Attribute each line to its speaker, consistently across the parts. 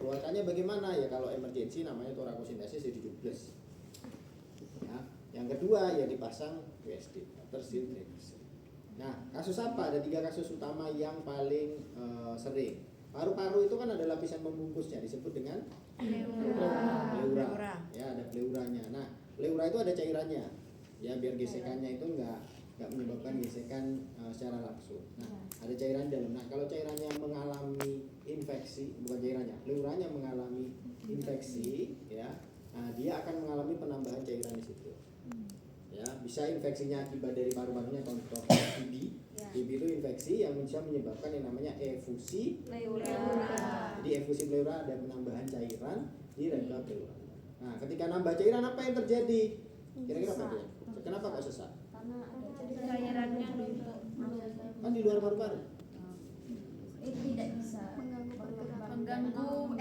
Speaker 1: keluarkannya bagaimana ya? Kalau emergency namanya torakosintesis jadi duplex. Ya. Yang kedua ya dipasang WSD, water seal drainage. Nah, kasus apa? Ada 3 kasus utama yang paling sering. Paru-paru itu kan ada lapisan pembungkusnya disebut dengan pleura. Ya, ada pleuranya. Nah, pleura itu ada cairannya. Ya, biar gesekannya itu enggak menyebabkan gesekan secara langsung. Nah, ada cairan dalam. Nah, kalau cairannya mengalami infeksi, bukan cairannya, pleuranya mengalami infeksi, ya, nah, dia akan mengalami penambahan cairan di situ. Ya, bisa infeksinya akibat dari paru-parunya, contoh TB. TB itu infeksi yang bisa menyebabkan yang namanya efusi pleura. Jadi efusi pleura ada penambahan cairan di rongga pleura. Nah, ketika nambah cairan apa yang terjadi? Kira-kira apa dia? Kenapa kok sesak?
Speaker 2: Cairannya numpuk
Speaker 1: Kan di luar paru-paru.
Speaker 3: Tidak bisa
Speaker 1: mengganggu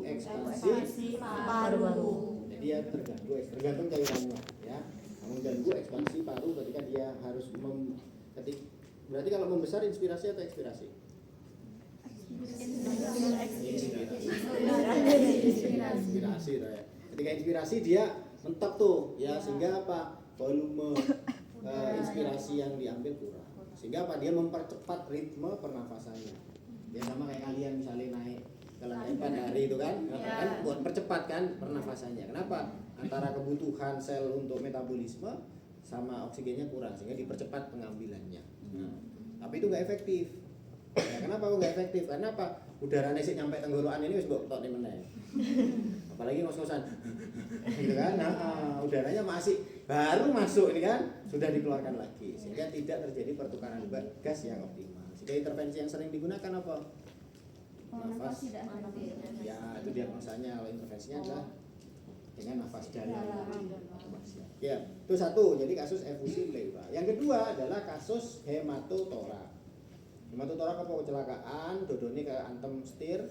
Speaker 1: ekspansi
Speaker 3: paru.
Speaker 1: Jadi dia tergantung cairannya, ya. Mengganggu ekspansi paru ketika dia harus berarti kalau membesar inspirasi atau ekspirasi? Inspirasi ya. Ketika inspirasi dia mentok tuh, ya, sehingga apa? Volume inspirasi yang diambil kurang. Sehingga apa? Dia mempercepat ritme pernafasannya. Ya sama kayak kalian misalnya naik ke lantai 4 hari itu kan buat percepat kan pernafasannya. Kenapa? Antara kebutuhan sel untuk metabolisme sama oksigennya kurang sehingga dipercepat pengambilannya. Nah, tapi itu nggak efektif. Ya, kenapa kok nggak efektif? Karena apa? Udaranya sih nyampe tenggorokan ini wis mbok tok meneh. Apalagi ngos-ngosan. Gitu kan? Nah, udaranya masih baru masuk ini kan sudah dikeluarkan lagi sehingga tidak terjadi pertukaran gas yang optimal. Sehingga intervensi yang sering digunakan apa? Nafas. Ya, itu diagnosanya. Kalau intervensinya adalah dengan nafas dalam. Ya, itu satu. Jadi kasus efusi pleura. Yang kedua adalah kasus hematotorak. Hematotorak apa? Kecelakaan, dodone ke antem setir,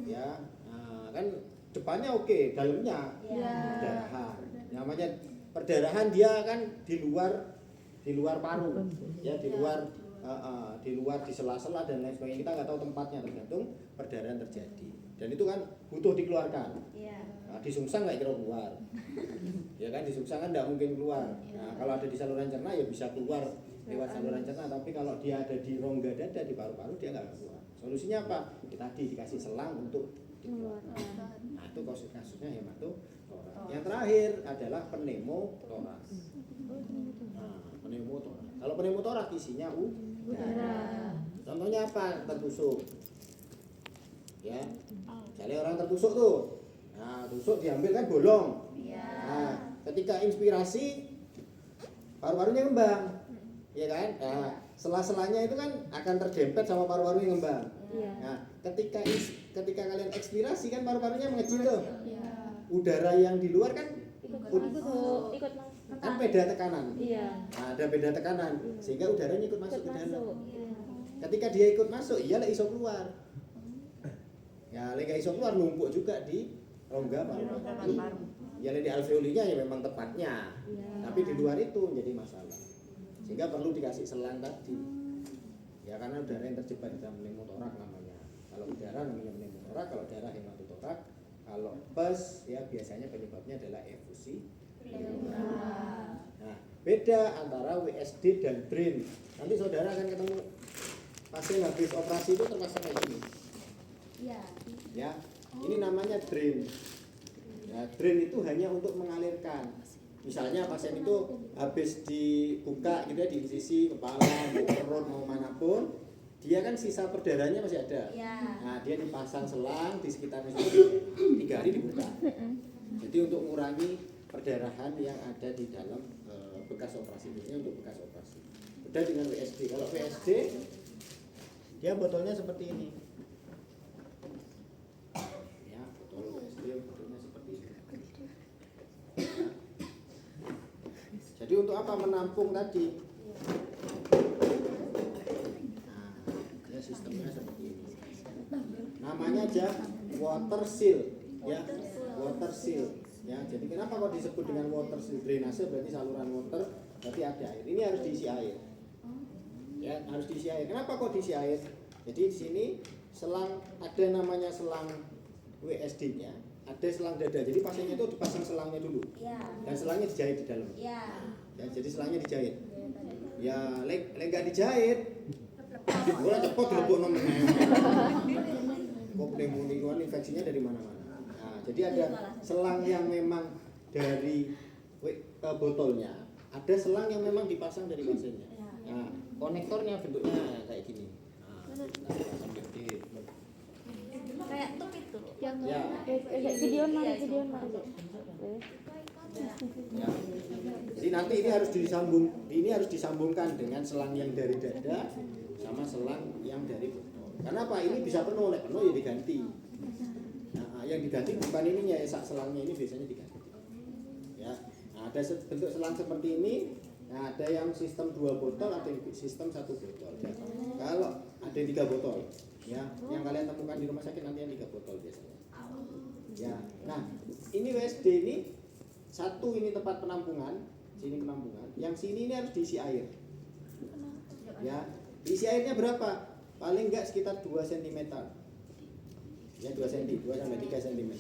Speaker 1: ya. Nah, kan depannya oke, dalamnya perdarahan. Namanya perdarahan dia kan di luar paru, ya, di luar di sela-sela dan lain sebagainya. Kita nggak tahu tempatnya, tergantung perdarahan terjadi. Dan itu kan butuh dikeluarkan. Nah, disungsang nggak kira keluar, ya kan, disungsang kan nggak mungkin keluar. Nah, kalau ada di saluran cerna ya bisa keluar lewat saluran cerna, tapi kalau dia ada di rongga dada di paru-paru dia nggak keluar. Solusinya apa? Kita dikasih selang untuk dikeluarkan. Nah, itu kasusnya hematotorak. Yang terakhir adalah pneumotorak. Nah, pneumotorak. Kalau pneumotorak isinya udara. Contohnya apa? Tertusuk. Ya. Jadi orang tertusuk tuh. Nah, tusuk diambil kan bolong. Nah, ketika inspirasi paru-parunya ngembang. Ya kan? Nah, sela-selanya itu kan akan terdempet sama paru-paru yang ngembang. Nah, ketika kalian ekspirasi kan paru-parunya mengecil tuh. Udara yang di luar kan ikut kan beda tekanan. Nah, ada beda tekanan sehingga udaranya ikut masuk ke dalam. Ketika dia ikut masuk, iya lah iso keluar. Ya, lek iso keluar numpuk juga di rongga paru-paru. Ya, di alveolinya ya memang tepatnya. Tapi di luar itu menjadi masalah. Sehingga perlu dikasih selang tadi. Ya, karena udara yang terjebak di dalam pneumotorak namanya. Kalau udara namanya pneumotorak, kalau darah hematotorak, kalau pes ya biasanya penyebabnya adalah efusi pleura. Nah, beda antara WSD dan drain. Nanti saudara akan ketemu pasien habis operasi itu terpasang kayak gini. Ya, ini namanya drain. Ya, drain itu hanya untuk mengalirkan. Misalnya pasien itu habis dibuka gitu ya, di sisi kepala, perut mau manapun, dia kan sisa perdarahannya masih ada. Nah, dia dipasang selang di sekitarnya 3 hari dibuka. Jadi untuk mengurangi perdarahan yang ada di dalam bekas operasi, biasanya untuk bekas operasi. Beda dengan WSD. Kalau WSD dia botolnya seperti ini. Ya, botol WSD botolnya seperti ini. Jadi untuk apa? Menampung tadi. Nah, ya sistemnya seperti ini. Namanya aja water seal, ya. Water seal. Ya, jadi kenapa kok disebut dengan water seal? Drainase berarti saluran water, berarti ada air. Ini harus diisi air. Ya, harus diisi air. Kenapa kok diisi air? Jadi di sini selang, ada namanya selang WSD-nya, ada selang dada. Jadi pasiennya itu dipasang selangnya dulu,
Speaker 3: Ya.
Speaker 1: dan selangnya dijahit di dalam.
Speaker 3: Ya.
Speaker 1: Ya, jadi selangnya dijahit. Ya, lek nggak dijahit, boleh cepet dilebok nomor. Kok pneumonia infeksinya dari mana-mana. Nah, jadi ada selang yang memang dari botolnya, ada selang yang memang dipasang dari pasiennya. Nah, konektornya bentuknya kayak gini. Nah, sampai di
Speaker 3: Kayak tuh itu.
Speaker 2: Yang
Speaker 1: ya.
Speaker 2: video mana?
Speaker 1: Ya. Jadi nanti ini harus disambungkan dengan selang yang dari dada sama selang yang dari botol. Karena apa? Ini bisa penuh, ya diganti. Nah, yang diganti bukan ininya, ya selangnya ini biasanya diganti. Ya. Nah, ada bentuk selang seperti ini. Nah, ada yang sistem 2 botol, ada yang sistem 1 botol. Ya. Kalau ada 3 botol, ya, yang kalian temukan di rumah sakit nanti yang 3 botol biasanya. Ya. Nah, ini WSD ini satu, ini tempat penampungan, sini penampungan. Yang sini ini harus diisi air. Ya, diisi airnya berapa? Paling enggak sekitar 2 cm. Ya, 2 cm, 2 sampai 3 cm.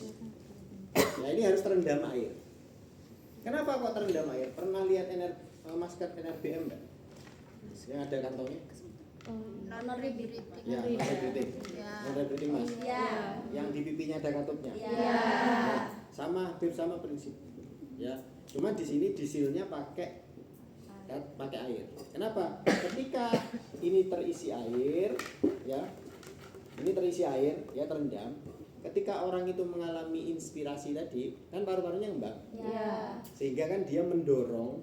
Speaker 1: Nah, ini harus terendam air. Kenapa kok terendam air? Pernah lihat masker NRBM enggak? Yang ada kantongnya?
Speaker 3: Non-rebreathing.
Speaker 1: Ya, non-rebreathing. Non-rebreathing mas.
Speaker 3: Ya.
Speaker 1: Yang di pipinya ada katupnya.
Speaker 3: Ya.
Speaker 1: Nah, hampir sama prinsip. Ya, cuma di sini disilnya pakai air. Kenapa? Ketika ini terisi air, ya, ini terisi air, ya terendam. Ketika orang itu mengalami inspirasi tadi, kan paru-parunya ngembang,
Speaker 3: Ya.
Speaker 1: sehingga kan dia mendorong,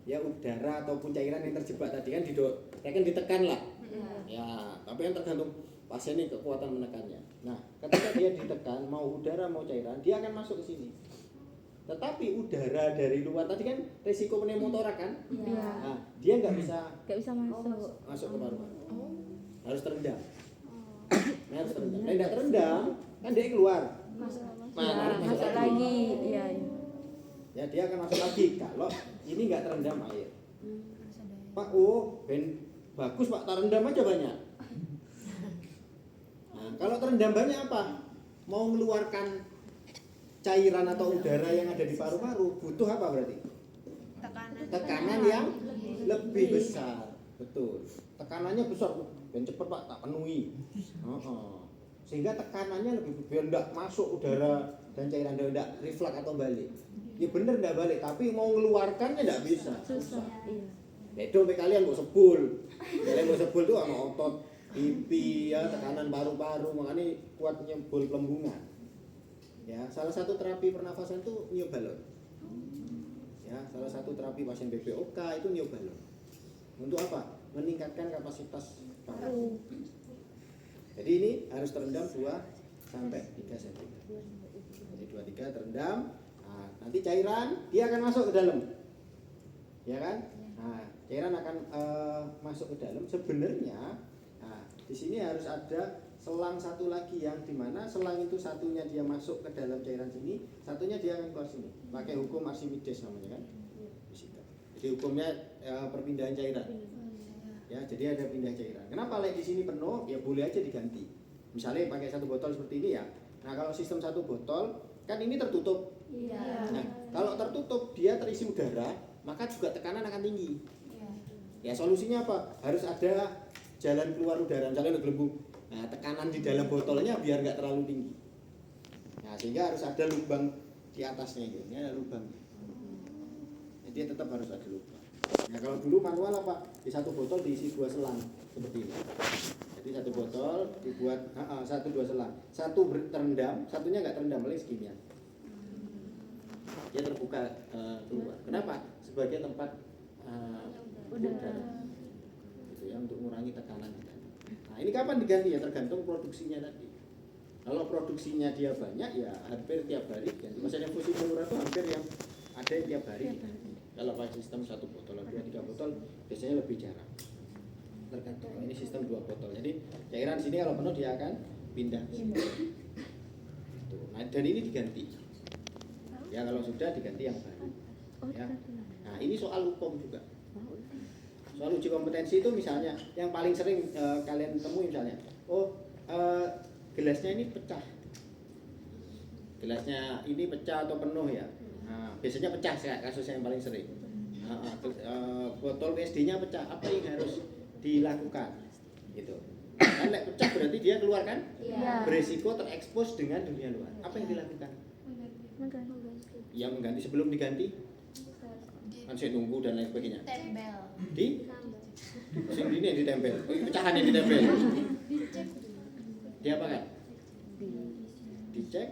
Speaker 1: ya udara ataupun cairan yang terjebak tadi kan ditekan lah. Ya, tapi kan tergantung pasien ini kekuatan menekannya. Nah, ketika dia ditekan, mau udara mau cairan, dia akan masuk ke sini. Tetapi udara dari luar tadi kan risiko pneumotorak kan?
Speaker 3: Ya.
Speaker 1: Nah, dia nggak bisa
Speaker 2: masuk
Speaker 1: ke paru-paru. Harus terendam. Nah, harus terendam. Nah, tidak terendam, kan dia keluar. Harus masuk
Speaker 2: lagi. Iya.
Speaker 1: Ya, dia akan masuk lagi kalau ini nggak terendam air. Pak, ben bagus Pak, terendam aja banyak. Nah, kalau terendam banyak apa? Mau mengeluarkan cairan atau udara yang ada di paru-paru, butuh apa berarti? Tekanan yang lebih besar. Betul. Tekanannya besar, dan cepet Pak, tak penuhi. Sehingga tekanannya lebih, biar enggak masuk udara dan cairan, enggak refleks atau balik. Ya bener enggak balik, tapi mau mengeluarkannya enggak bisa. Susah. Bedo kalian mau sebul. Kalian mau sebul tuh sama otot pipi, ya, tekanan paru-paru, makanya kuat nyebul pelembungan. Ya, salah satu terapi pernafasan itu niup balon. Ya, salah satu terapi pasien BPOK itu niup balon. Untuk apa? Meningkatkan kapasitas paru. Jadi ini harus terendam 2 sampai 3 cm. Jadi 2-3 terendam. Nah, nanti cairan dia akan masuk ke dalam. Ya kan? Nah, cairan akan masuk ke dalam. Sebenarnya, nah, di sini harus ada selang satu lagi yang dimana selang itu satunya dia masuk ke dalam cairan sini, satunya dia akan keluar sini. Pakai hukum Archimedes namanya kan? Fisika. Jadi hukumnya perpindahan cairan. Ya, jadi ada pindah cairan. Kenapa di sini penuh? Ya boleh aja diganti. Misalnya pakai 1 botol seperti ini ya. Nah, kalau sistem 1 botol kan ini tertutup.
Speaker 3: Iya.
Speaker 1: Nah, kalau tertutup dia terisi udara, maka juga tekanan akan tinggi. Ya, solusinya apa? Harus ada jalan keluar udara, misalnya gelembung. Nah, tekanan di dalam botolnya biar nggak terlalu tinggi. Nah, sehingga harus ada lubang di atasnya gitu. Ini ada lubang. Jadi tetap harus ada lubang. Nah, kalau dulu manual apa? Di 1 botol diisi 2 selang seperti ini. Jadi 1 botol dibuat 1-2 selang. 1 terendam, satunya nggak terendam, paling segini. Dia terbuka keluar. Kenapa? Sebagai tempat udara. Gitu ya, untuk mengurangi tekanan. Nah, ini kapan diganti ya? Tergantung produksinya tadi. Kalau produksinya dia banyak ya hampir tiap hari diganti. Maksudnya fusi murah itu hampir yang ada yang tiap hari diganti. Kalau pakai sistem 1 botol, 2-3 botol biasanya lebih jarang. Tergantung. Ini sistem 2 botol. Jadi cairan sini kalau penuh dia akan pindah ke sini. Tuh. Nah, dan ini diganti. Ya, kalau sudah diganti yang baru. Ya. Nah, ini soal hukum juga. Soal uji kompetensi itu misalnya yang paling sering kalian temui misalnya, gelasnya ini pecah. Gelasnya ini pecah atau penuh ya. Nah, biasanya pecah sih kasusnya yang paling sering. Botol WSD-nya pecah, apa yang harus dilakukan? Gitu. Kan lek pecah berarti dia keluar kan?
Speaker 3: Iya.
Speaker 1: Beresiko terekspos dengan dunia luar. Apa yang dilakukan? Ya mengganti sebelum diganti. Kan saya nunggu dan lain sebagainya.
Speaker 3: Tempel.
Speaker 1: Di sing dine ditempel. Pecahan yang ditempel. Diapakan? Dicek.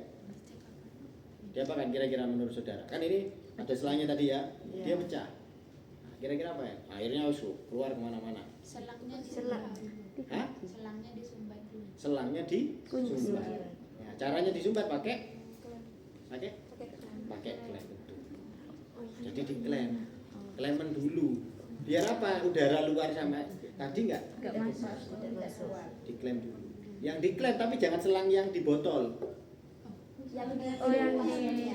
Speaker 1: Diapakan kira-kira menurut saudara? Kan ini ada selangnya tadi ya. Dia pecah. Nah, kira-kira apa ya? Airnya harus keluar kemana-mana.
Speaker 3: Selangnya
Speaker 2: Selang.
Speaker 1: Hah?
Speaker 3: Selangnya disumbat dulu.
Speaker 1: Selangnya disumbat. Ya, caranya disumbat pakai klem itu. Jadi diklem. Klemen dulu. Biar apa? Udara luar sama tadi enggak
Speaker 2: masuk.
Speaker 1: diklem dulu. Yang diklem tapi jangan selang yang di botol.
Speaker 3: Yang di
Speaker 2: Yang di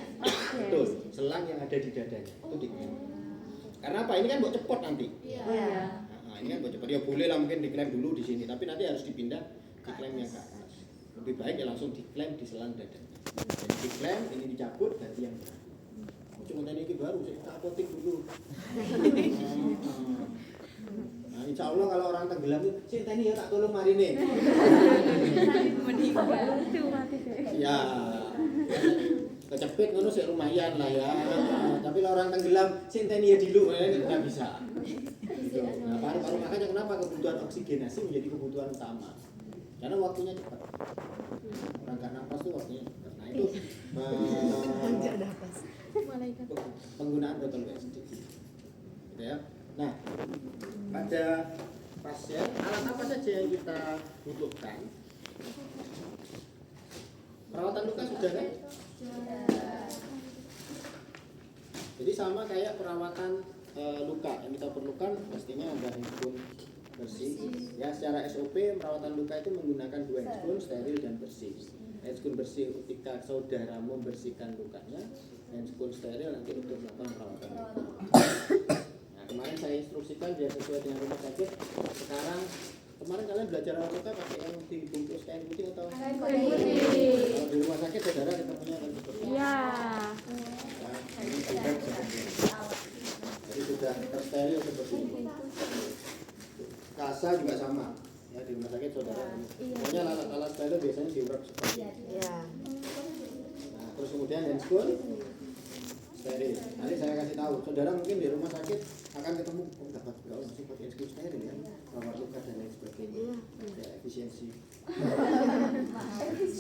Speaker 1: Betul, selang yang ada di dadanya itu diklem. Karena apa? Ini kan buat cepot nanti.
Speaker 3: Iya.
Speaker 1: Nah, ini kan buat cepot. Ya boleh lah mungkin diklem dulu di sini, tapi nanti harus dipindah diklem yang ke atas. Lebih baik ya langsung diklem di selang dadanya. Jadi diklem, ini dicabut, ganti yang baru. Cuma tadi ini baru, saya tak apotik dulu. Nah, insya Allah kalau orang tenggelam itu, sih tadi ya tak tolong mari nih.
Speaker 2: Lucu mati deh.
Speaker 1: Ya, kecepit ngono sih lumayan lah ya. Tapi kalau orang tenggelam, sih tadi ya dulu, nggak bisa. Gitu. Nah, paru-paru makanya kenapa kebutuhan oksigenasi menjadi kebutuhan utama? Karena waktunya cepat. Orang nggak nafas tuh waktunya cepat. Nah itu penggunaan botol WSD. Gitu ya. Nah, pada pasien alat apa saja yang kita butuhkan? Perawatan luka sudah kan? Jadi sama kayak perawatan luka yang kita perlukan pastinya ada handphone bersih. Ya secara SOP perawatan luka itu menggunakan 2 handphone steril dan bersih. Handphone bersih ketika saudara membersihkan lukanya, handphone steril nanti untuk melakukan perawatan luka. Nah kemarin saya instruksikan biar sesuai dengan rumah sakit. Sekarang kemarin kalian belajar luka pakai yang dibungkus kain putih atau? Kalau di rumah sakit saudara ketemunya kan seperti ini.
Speaker 2: Iya.
Speaker 1: Nah, ini sudah seperti ini. Jadi sudah tersteril seperti ini. Kasa juga sama ya di rumah sakit saudara. Pokoknya alat-alat steril biasanya diurap seperti ini. Nah, terus kemudian handphone steril. Nanti saya kasih tahu, saudara mungkin di rumah sakit akan ketemu dapat berapa masih pakai handphone steril ya, rawat luka dan lain sebagainya. Ya, efisiensi.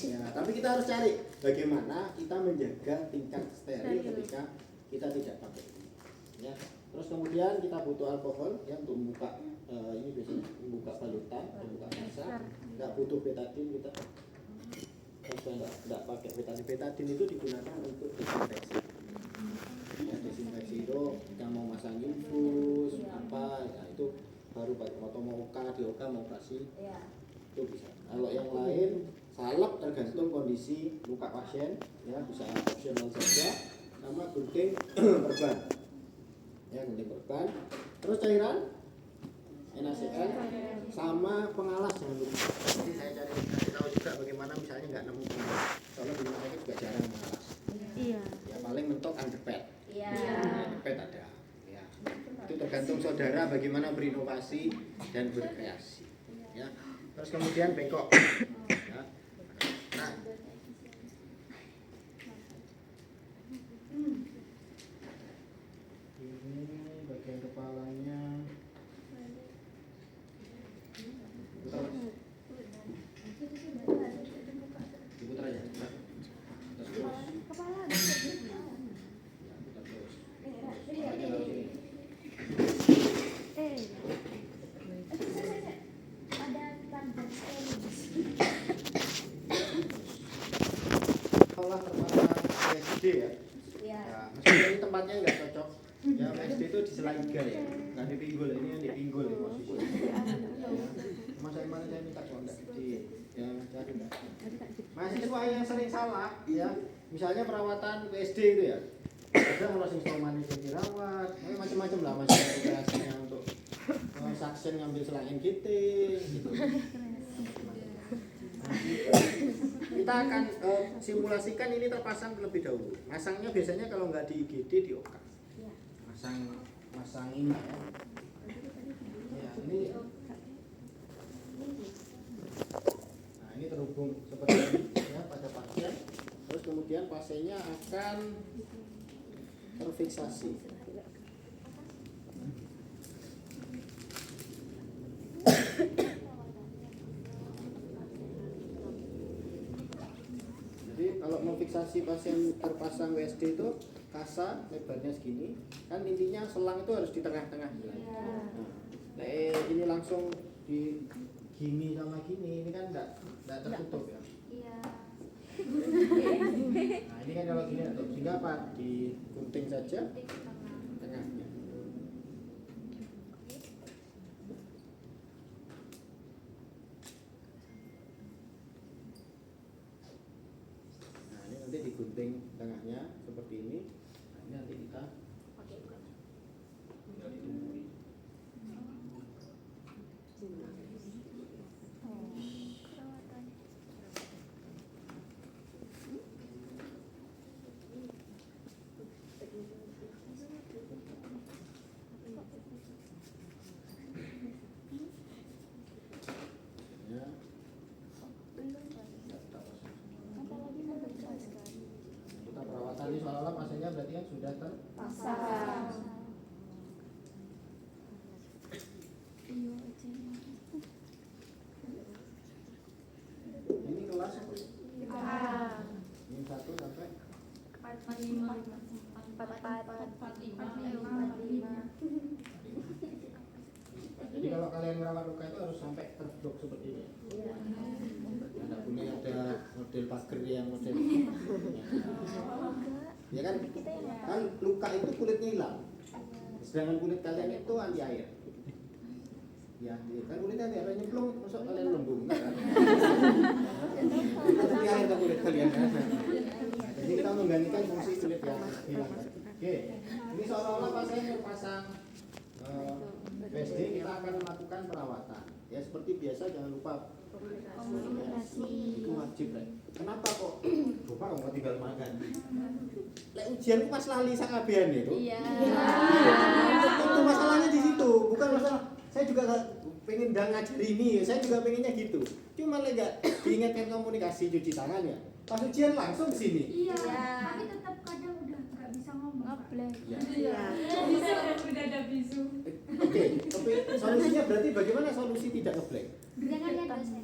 Speaker 1: Ya, tapi kita harus cari bagaimana kita menjaga tingkat steril ketika kita tidak pakai ini. Ya. Terus kemudian kita butuh alkohol ya untuk membuka ini biasanya membuka balutan, membuka kasa. Nggak butuh betadin kita. Kita nggak pakai betadin. Betadin itu digunakan untuk desinfeksi. Ya, desinfeksi itu kita mau masang infus apa, ya itu baru atau mau di OK mau operasi itu bisa. Kalau yang lain salep tergantung kondisi luka pasien ya bisa opsional saja sama gunting perban. Ya gunting perban. Terus cairan NaCl sama pengalas jangan lupa. Jadi saya cari tahu juga bagaimana misalnya nggak nemu pengalas. Soalnya di rumah sakit juga jarang mengalas.
Speaker 2: Iya.
Speaker 1: Ya paling mentok underpad.
Speaker 3: Iya.
Speaker 1: Underpad ada. Ya. Itu tergantung saudara bagaimana berinovasi dan berkreasi. Ya. Terus kemudian bengkok. Ya. Nah. Ini bagian kepalanya. Diputar aja. Terus terus. Ya, putar terus. Makanya taruh sini. Sekolah pertama SD ya. Ya, meskipun ini tempatnya nggak cocok. Ya, SD itu di Selaiga ya. Nggak di Pinggul, ini yang di Pinggul ini posisinya. Ya. Mana saya minta kontak di yang cari enggak. Mahasiswa yang sering salah ya. Misalnya perawatan PSD itu ya. Ada kalau sing stomane sing dirawat, macam-macam lah masih operasinya untuk saksen ngambil selang NGT gitu. kita akan simulasikan ini terpasang terlebih dahulu. Masangnya biasanya kalau nggak di IGD di OK. Masang ini ya. Ya, ini. Nah, ini terhubung seperti ini ya pada pasien. Terus kemudian pasiennya akan terfiksasi. Jadi kalau memfiksasi pasien terpasang WSD itu kasa lebarnya segini, kan intinya selang itu harus di tengah-tengah. Nah, ini langsung di gini sama gini, ini kan enggak tertutup ya.
Speaker 3: Iya.
Speaker 1: Nah, ini kan kalau gini tertutup, sehingga apa? Digunting saja tengahnya. Nah, ini nanti digunting tengahnya seperti ini. Nah, ini nanti kita tinggal ditumbuhi. Ya. Kita perawatan ini seolah-olah pasiennya berarti kan sudah
Speaker 2: Pasang.
Speaker 1: ini kelas apa? Ini 1 sampai
Speaker 3: 45.
Speaker 1: jadi kalau kalian merawat luka itu harus sampai terblok seperti ini. Tidak boleh ada model pagar yang model ya kan? Kan luka itu kulitnya hilang. Sedangkan kulit kalian itu anti air. Ya, kan kulitnya anti air nyemplung, masuk kalian lembung kan? Anti air ke kulit kalian kan? Jadi kita menggantikan fungsi kulit yang hilang. Oke, ini seolah-olah pasien pasang PSD, kita akan melakukan perawatan. Ya seperti biasa, jangan lupa komunikasi. Itu wajib, Rek. Kenapa kok? Coba kamu tinggal makan. Lek ujian pas lali sakabehan itu.
Speaker 3: Iya.
Speaker 1: Itu masalahnya di situ, bukan masalah. Saya juga pengen ngajari ini, saya juga pengennya gitu. Cuma lek enggak diingatkan komunikasi, cuci tangan ya. Pas ujian langsung ke sini.
Speaker 3: Iya. Tapi tetap kadang udah nggak bisa ngomong.
Speaker 1: Ya.
Speaker 3: Bisa udah ada bisu.
Speaker 1: Oke, tapi solusinya berarti bagaimana solusi tidak ngeblank?
Speaker 3: Jangan lihat dosen.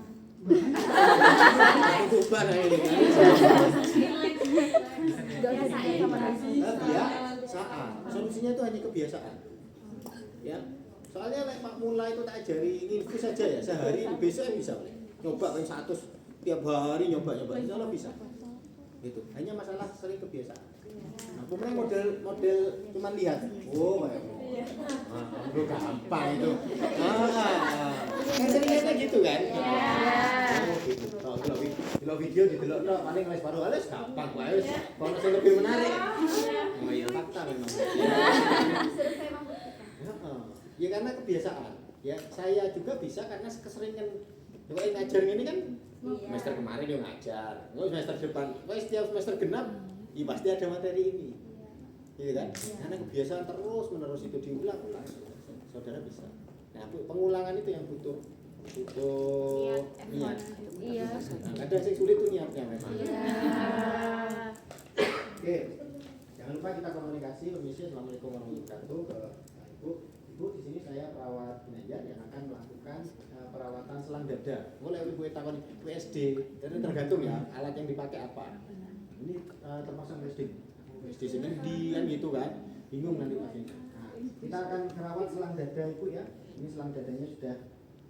Speaker 1: Bubar ini kan. Kebiasaan. Solusinya itu hanya kebiasaan. Ya. Soalnya lek Pak Mula itu tak ajari infus saja ya, sehari besok bisa nyoba kan 100 tiap hari nyoba insyaallah bisa. Gitu. Hanya masalah sering kebiasaan. Nah, kemudian model cuma lihat. Oh, kayak itu gampang itu. Kan seringnya gitu kan? Oh, gitu. Kalau video didelok paling les baru les gampang wae. Kalau sing lebih menarik. Oh iya fakta memang.
Speaker 3: Survei membuktikan.
Speaker 1: Ya karena kebiasaan. Ya saya juga bisa karena keseringan. Kalau ngajar ini kan semester kemarin dia ngajar. Semester depan, setiap semester genap, ya pasti ada materi ini. Iya kan? Karena kebiasaan terus menerus itu diulang-ulang. Saudara bisa. Nah, pengulangan itu yang butuh niat.
Speaker 2: Iya.
Speaker 1: Nah, kadang yang sulit itu niatnya memang. Oke. Jangan lupa kita komunikasi. Permisi, assalamualaikum warahmatullahi wabarakatuh. Ke Ibu, di sini saya perawat Ginanjar yang akan melakukan perawatan selang dada. Mulai ibu takon WSD, jadi tergantung ya alat yang dipakai apa. Ini terpasang WSD sini kan gitu kan, bingung nanti pasiennya. Nah, kita akan merawat selang dada ibu ya. Ini selang dadanya sudah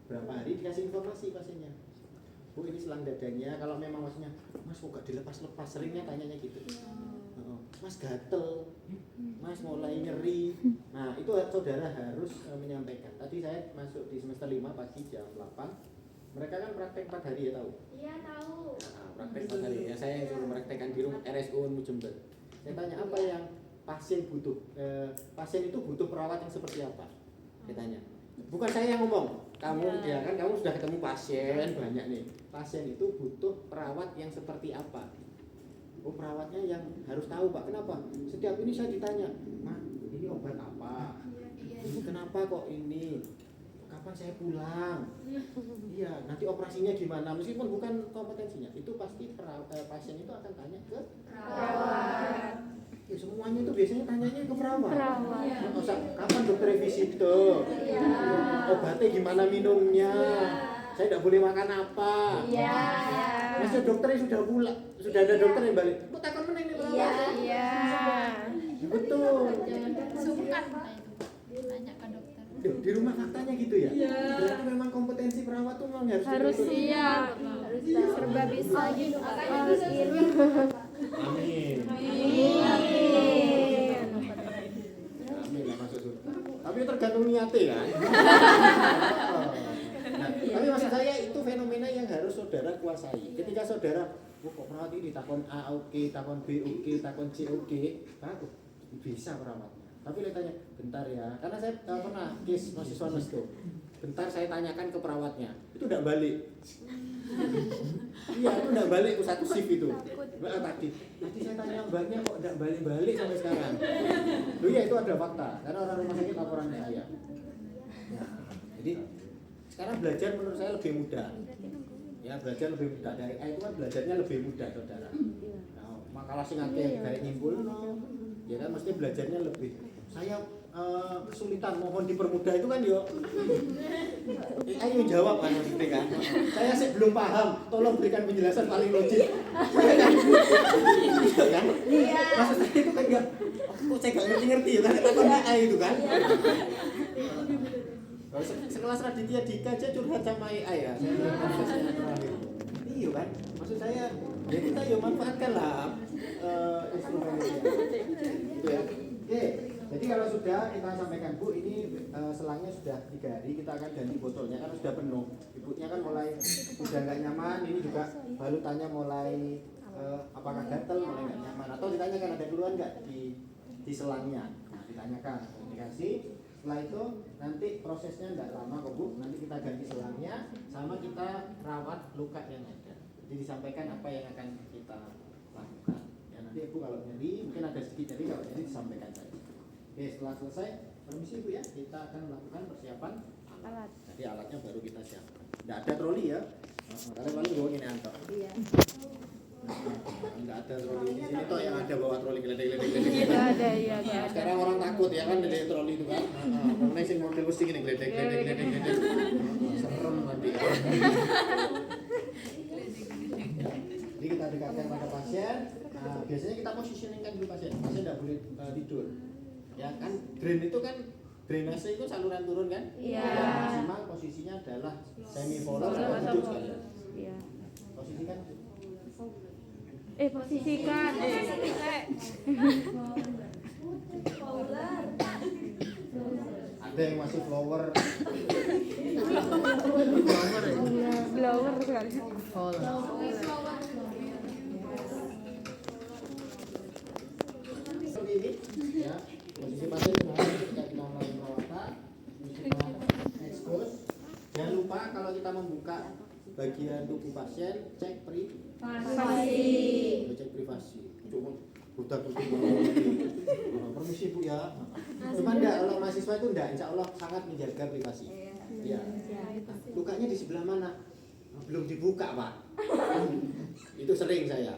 Speaker 1: berapa hari dikasih informasi pasiennya. Bu ini selang dadanya, kalau memang maksudnya Mas kok gak dilepas-lepas, seringnya tanyanya gitu. Mas gatel, Mas mulai nyeri. Nah itu saudara harus menyampaikan. Tadi saya masuk di semester 5 pagi jam 8. Mereka kan praktek 4 hari ya tahu?
Speaker 3: Iya tahu.
Speaker 1: Nah, praktek 4 hari ya, saya yang suruh praktekkan di rumah RSU Jember. Saya tanya apa yang pasien butuh, pasien itu butuh perawat yang seperti apa? Saya tanya. Bukan saya yang ngomong, kamu ya kan kamu sudah ketemu pasien banyak nih. Pasien itu butuh perawat yang seperti apa? Oh, perawatnya yang harus tahu, Pak. Kenapa? Setiap ini saya ditanya, "Mak, ini obat apa? Ini kenapa kok ini? Kapan saya pulang? Iya, nanti operasinya gimana?" Meskipun bukan kompetensinya, itu pasti pasien itu akan tanya ke perawat. Ya, semuanya itu biasanya tanyanya ke perawat. Masa, kapan dokter revisi tuh? Obatnya gimana minumnya? Saya tidak boleh makan apa? Masa dokternya sudah pulang, sudah ada dokter yang balik. Kok takut meneng nih perawat? Betul.
Speaker 4: Sungkan Pak itu tanya ke dokter.
Speaker 1: Duh, di rumah faktanya gitu ya? Berarti memang kompetensi perawat tuh memang harus
Speaker 2: siap.
Speaker 4: Serba bisa gitu Pak.
Speaker 1: Amin. Amin lah masuk surga. Tapi tergantung niatnya kan. Nah, tapi maksud saya itu fenomena yang harus saudara kuasai. Ketika saudara, kok perawat ini takon A oke, takon B oke, takon C oke, bagus bisa perawatnya. Tapi dia tanya, bentar ya, karena saya pernah case mahasiswa tuh. Bentar saya tanyakan ke perawatnya, itu udah balik. Iya, itu udah balik ke satu shift itu. Tadi saya tanya mbaknya kok udah balik-balik sampai sekarang. Loh iya, itu ada fakta, karena orang rumah sakit laporan ke saya. Nah, jadi sekarang belajar menurut saya lebih mudah. Ya, belajar lebih mudah. Dari A itu kan belajarnya lebih mudah, saudara. Nah, makalah sing akeh kayak nyimpul, ya kan mesti belajarnya lebih. Saya kesulitan mohon dipermudah itu kan yo. Ayo jawab kan maksudnya kan. Saya sih belum paham, tolong berikan penjelasan paling logis. Saya kan, kan? Maksud saya itu kan enggak, kok saya nggak ngerti ya kan apa itu kan. Sekelas Raditya Dika aja curhat sama AI ya. Saya terakhir. Iya kan? Maksud saya ya kita ya manfaatkan lah instrumen ini. Gitu ya. Oke. Jadi kalau sudah kita sampaikan Bu, ini selangnya sudah 3 hari, kita akan ganti botolnya karena sudah penuh. Ibunya kan mulai sudah nggak nyaman, ini juga balutannya mulai apakah gatel, mulai nggak nyaman, atau ditanyakan ada keluhan nggak di selangnya. Nah, ditanyakan komunikasi. Setelah itu nanti prosesnya nggak lama kok Bu, nanti kita ganti selangnya sama kita rawat luka yang ada. Jadi disampaikan apa yang akan kita lakukan. Ya nanti Bu kalau nyeri, mungkin ada sedikit nyeri, kalau nyeri disampaikan saja. Oke, setelah selesai, permisi Bu ya, kita akan melakukan persiapan alat. Jadi alatnya baru kita siapkan. Nggak ada troli ya, kalian paling bawa ini antar. Iya. Nggak ada troli di sini toh yang ada bawa troli geledek-geledek.
Speaker 2: Nggak ada, iya nggak ada.
Speaker 1: Sekarang orang takut ya kan dari troli itu kan. Mengenai sing model mesti gini geledek-geledek. Serem nanti. Jadi kita dekatkan pada pasien. Nah, biasanya kita positioningkan dulu pasien. Pasien tidak boleh tidur. Ya kan, drain itu kan drainase itu saluran turun kan?
Speaker 2: Iya.
Speaker 1: Yang maksimal posisinya adalah semi polar atau duduk sekalian.
Speaker 2: Iya.
Speaker 1: Posisikan.
Speaker 2: Posisikan.
Speaker 1: Ada yang masih flower.
Speaker 2: Blower sekali.
Speaker 1: Seperti ini ya. Posisi pasien kemarin ketika kita melakukan perawatan, kita expose. Jangan lupa kalau kita membuka bagian tubuh pasien, cek privasi. Cek privasi. Cuma buta-buta permisi Bu ya. Cuman enggak, kalau mahasiswa itu enggak, insya Allah sangat menjaga privasi. Iya. Lukanya di sebelah mana? Belum dibuka Pak. Itu sering saya.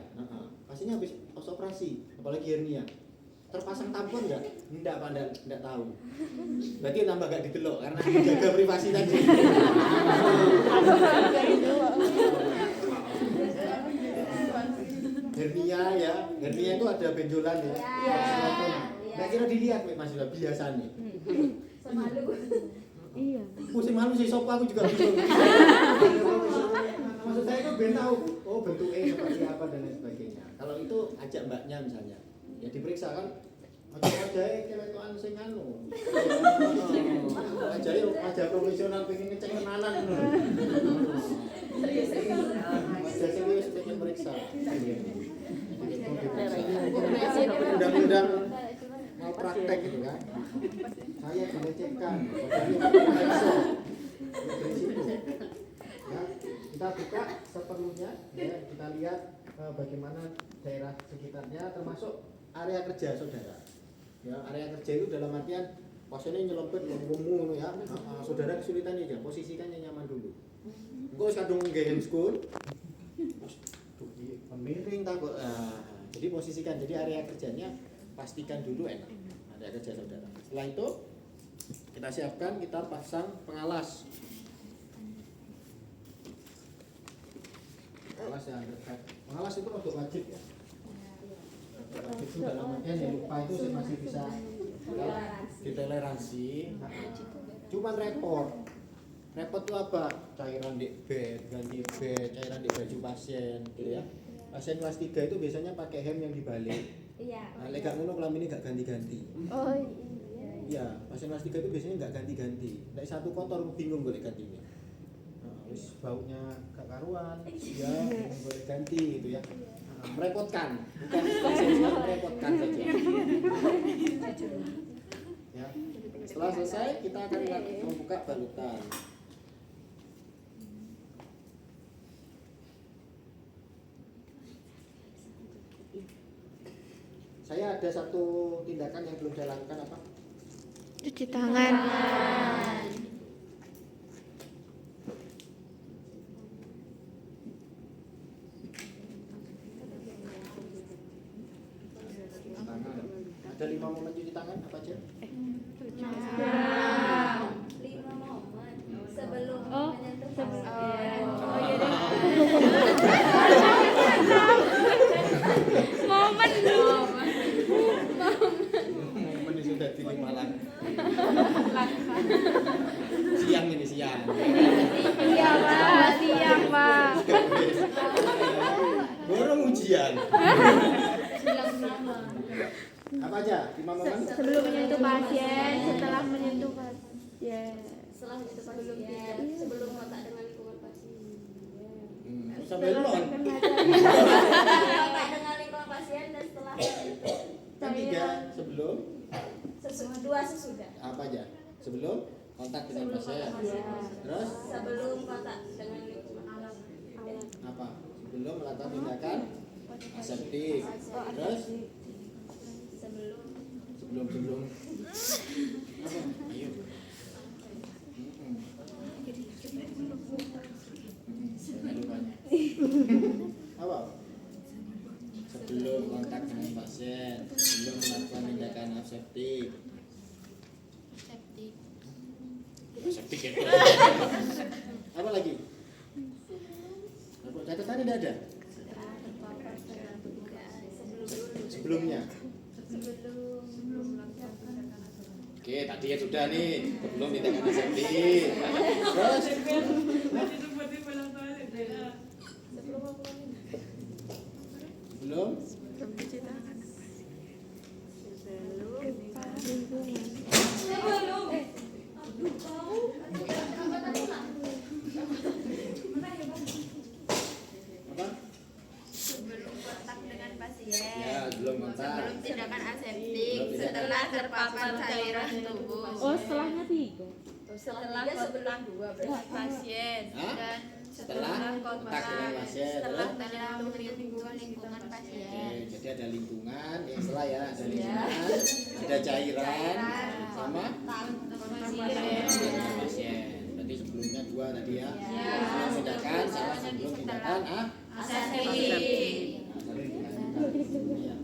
Speaker 1: Pastinya habis operasi, apalagi hernia. Terpasang tampon enggak? Enggak Pak, enggak tahu. Berarti tambah enggak didelok karena menjaga privasi tadi. Hernia ya, hernia itu ada benjolan ya. Nggak kira dilihat Mas sudah biasa nih.
Speaker 3: Semalu.
Speaker 2: Iya.
Speaker 1: Pusing malu sih, sopo aku juga bingung. Maksud saya itu biar tahu, oh bentuknya seperti apa dan lain sebagainya. Kalau itu ajak mbaknya misalnya, ya diperiksa kan. Aja keletoan sing anu. Aja profesional pengen ngecek kenalan ngono. Serius. Aja serius pengen periksa. Undang-undang mau praktek gitu kan. Saya dilecehkan, berisiko. Ya, kita buka seperlunya, ya, kita lihat bagaimana daerah sekitarnya, termasuk area kerja saudara. Ya, area kerja itu dalam artian pasiennya nyelempet ngomong ya, saudara kesulitan aja, posisikannya nyaman dulu. Engko wis kadung nggawe school, miring takut. Jadi posisikan, jadi area kerjanya pastikan dulu enak, area kerja saudara. Setelah itu kita siapkan, kita pasang pengalas. Pengalas yang dekat. Pengalas itu untuk wajib ya. Wajib itu dalam artian yang lupa itu saya masih bisa ditoleransi. Cuman repot. Repot itu apa? Cairan di bed, ganti bed, cairan di baju pasien, gitu ya. Pasien kelas 3 itu biasanya pakai hem yang dibalik.
Speaker 3: Iya.
Speaker 1: Nah, lek gak ngono kelamin ini gak ganti-ganti.
Speaker 2: Oh iya.
Speaker 1: Iya, pasien kelas 3 itu biasanya nggak ganti-ganti. Nek satu kotor bingung boleh gantinya. Nah, wis baunya gak karuan, ya boleh ganti gitu ya. Nah, merepotkan, bukan merepotkan saja. Ya. Setelah selesai kita akan membuka balutan. Saya ada satu tindakan yang belum saya lakukan apa?
Speaker 2: Cuci tangan.
Speaker 1: Tangan. Ada 5 momen cuci tangan apa aja?
Speaker 3: 5 momen sebelum
Speaker 2: Oh,
Speaker 3: menyentuh
Speaker 2: sebelum.
Speaker 3: pasien.
Speaker 2: Oh iya deh. Momen dong.
Speaker 1: Momen ini sudah di Malang. Siang ini siang.
Speaker 2: Iya Pak, siang Pak.
Speaker 1: Borong ujian. Apa aja? 5 momen?
Speaker 2: Sebelum menyentuh pasien, setelah menyentuh pasien.
Speaker 3: Setelah menyentuh pasien, sebelum kontak dengan lingkungan pasien.
Speaker 1: Sampai non.
Speaker 3: Kontak dengan lingkungan pasien dan setelah menyentuh.
Speaker 1: Kan 3 sebelum.
Speaker 3: Dua sesudah.
Speaker 1: Apa aja? Sebelum kontak dengan pasien. Terus
Speaker 3: Sebelum kontak dengan lingkungan
Speaker 1: apa? Sebelum melakukan tindakan aseptik. Terus sebelum apa? Ayo. Apa? Sebelum kontak dengan pasien, sebelum melakukan tindakan aseptik.
Speaker 4: Septik.
Speaker 1: Aseptik ya. Apa lagi? Apa catatan tidak ada? Sebelumnya. Oke, tadi ya sudah nih, sebelum tindakan aseptik. Terus belum
Speaker 2: Cuci tangan.
Speaker 1: apa?
Speaker 4: Sebelum kontak dengan pasien.
Speaker 1: Ya, belum kontak.
Speaker 4: Sebelum tindakan aseptik.
Speaker 1: Belum tindakan.
Speaker 4: Setelah terpapar cairan tubuh.
Speaker 2: Oh, setelahnya 3.
Speaker 4: Setelah kontak pasien
Speaker 1: Hah?
Speaker 4: dan
Speaker 1: Setelah kontak dengan pasien.
Speaker 4: setelah
Speaker 1: Terus?
Speaker 4: menyentuh lingkungan pasien.
Speaker 1: Oke, jadi ada lingkungan, yang setelah ya, ada lingkungan, ada cairan, sama dengan pasien. Berarti sebelumnya 2 tadi ya. Sebelum tindakan sama sebelum tindakan
Speaker 4: Aseptik.
Speaker 1: Nah, ada lingkungan juga. Ya.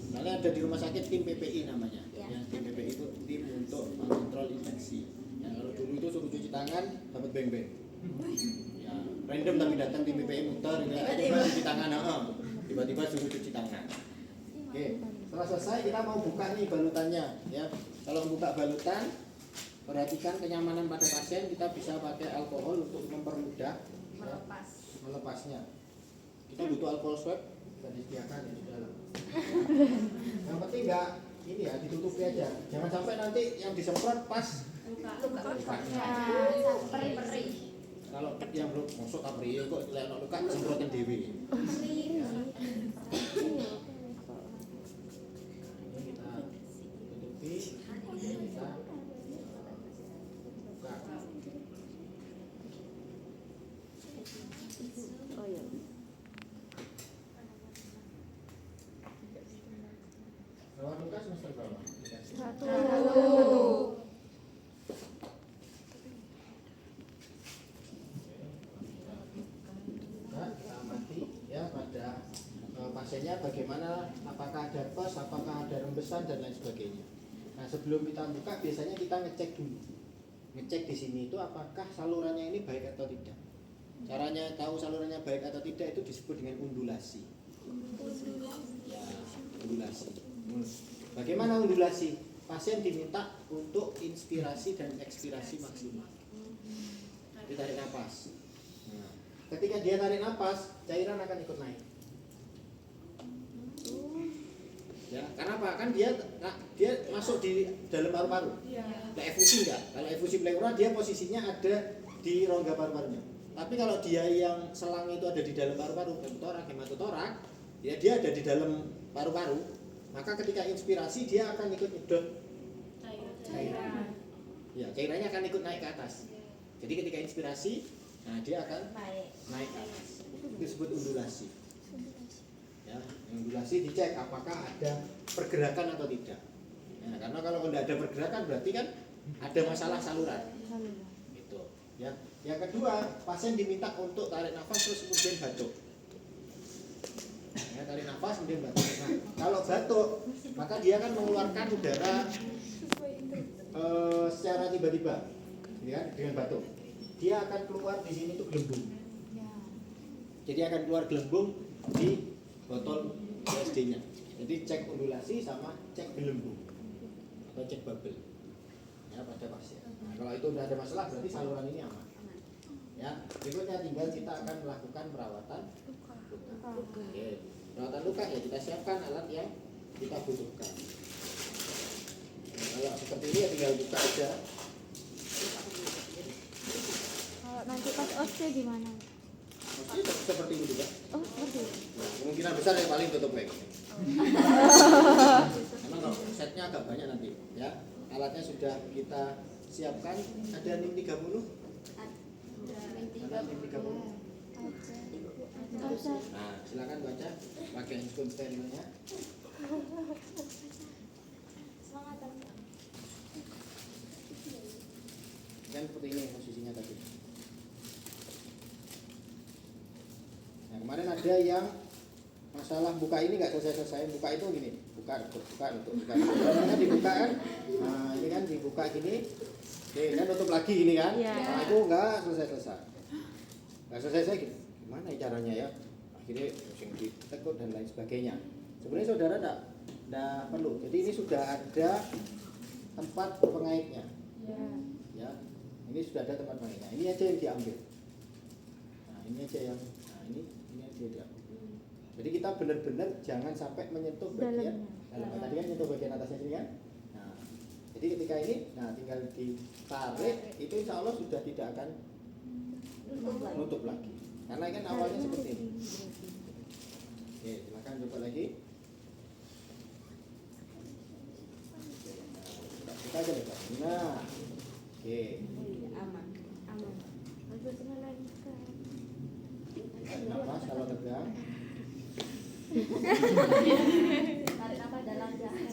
Speaker 1: Soalnya ada di rumah sakit tim PPI namanya. Ya, tim PPI itu tim untuk mengontrol infeksi. Ya, kalau dulu itu suruh cuci tangan dapat beng-beng. Ya, random tapi datang tim PPI muter, ya, tiba cuci tangan, tiba-tiba suruh cuci tangan. Oke, setelah selesai kita mau buka nih balutannya, ya. Kalau buka balutan, perhatikan kenyamanan pada pasien. Kita bisa pakai alkohol untuk mempermudah melepasnya. Kita butuh alkohol swab, kita disediakan ya di dalam. Yang penting nggak ini ya, ditutupi aja. Jangan sampai nanti yang disemprot pas lukanya.
Speaker 3: Peri-peri.
Speaker 1: Kalau yang belum masuk kapri kok lek luka semprotan dewi. Ini kita tutupi, kita buka. semester berapa?
Speaker 2: Satu.
Speaker 1: Nah, kita amati ya pada pasiennya bagaimana, apakah ada pes, apakah ada rembesan dan lain sebagainya. Nah, sebelum kita buka biasanya kita ngecek dulu. Ngecek di sini itu apakah salurannya ini baik atau tidak. Caranya tahu salurannya baik atau tidak itu disebut dengan undulasi. Ya, undulasi. Bagaimana undulasi? Pasien diminta untuk inspirasi dan ekspirasi maksimal. Ditarik nafas. Nah, ketika dia tarik nafas, cairan akan ikut naik. Ya, karena apa? Kan dia masuk di dalam paru-paru. Nah, efusi enggak? Kalau efusi pleura dia posisinya ada di rongga paru-parunya. Tapi kalau dia yang selang itu ada di dalam paru-paru, pneumotorak, hematotorak, ya dia ada di dalam paru-paru. Maka ketika inspirasi dia akan ikut nyedot cairan. Ya, cairannya akan ikut naik ke atas. Jadi ketika inspirasi, nah dia akan naik ke atas. Itu disebut undulasi. Ya, undulasi dicek apakah ada pergerakan atau tidak. Nah, karena kalau tidak ada pergerakan berarti kan ada masalah saluran. Gitu. Ya. Yang kedua, pasien diminta untuk tarik nafas terus kemudian batuk. Ya, tarik nafas kemudian batuk. Nah, kalau batuk, maka dia akan mengeluarkan udara secara tiba-tiba, ya, dengan batuk. Dia akan keluar di sini tuh gelembung. Jadi akan keluar gelembung di botol USD-nya. Jadi cek undulasi sama cek gelembung atau cek bubble. Ya, pada pasien. Nah, kalau itu sudah ada masalah berarti saluran ini aman. Ya, berikutnya tinggal kita akan melakukan perawatan luka. Oke. Perawatan luka ya kita siapkan alat yang kita butuhkan. Nah, kalau seperti ini ya tinggal buka aja.
Speaker 2: Kalau nanti pas OC gimana?
Speaker 1: Maksudnya seperti ini juga.
Speaker 2: Oh, seperti itu.
Speaker 1: Nah, kemungkinan besar yang paling tutup baik. Memang kalau setnya agak banyak nanti, ya. Alatnya sudah kita siapkan. Ada NIM 30. Ada NIM 30. Nah, silakan baca. Pakai handphone sterilnya. Kan seperti ini posisinya tadi. Nah, kemarin ada yang masalah buka ini nggak selesai. Buka itu gini, buka. Karena dibuka kan, nah ini kan dibuka gini, oke, kan tutup lagi gini kan, nah itu nggak selesai. Nggak selesai gitu. Gimana caranya ya? Akhirnya pusing ditekuk dan lain sebagainya. Sebenarnya saudara nggak perlu. Jadi ini sudah ada tempat pengaitnya. Ya, ini sudah ada tempat pengaitnya. Ini aja yang diambil. Nah, ini aja yang, nah ini aja yang diambil. Jadi kita benar-benar jangan sampai menyentuh bagian dalam. Tadi kan menyentuh bagian atasnya sini kan. Nah, jadi ketika ini, nah tinggal ditarik, itu insya Allah sudah tidak akan nutup lagi. Karena kan awalnya seperti ini. Oke, silakan coba lagi. Kita aja coba. Nah, oke.
Speaker 3: Aman.
Speaker 1: Tarik nafas kalau tegang.
Speaker 3: Tarik nafas dalam jangan.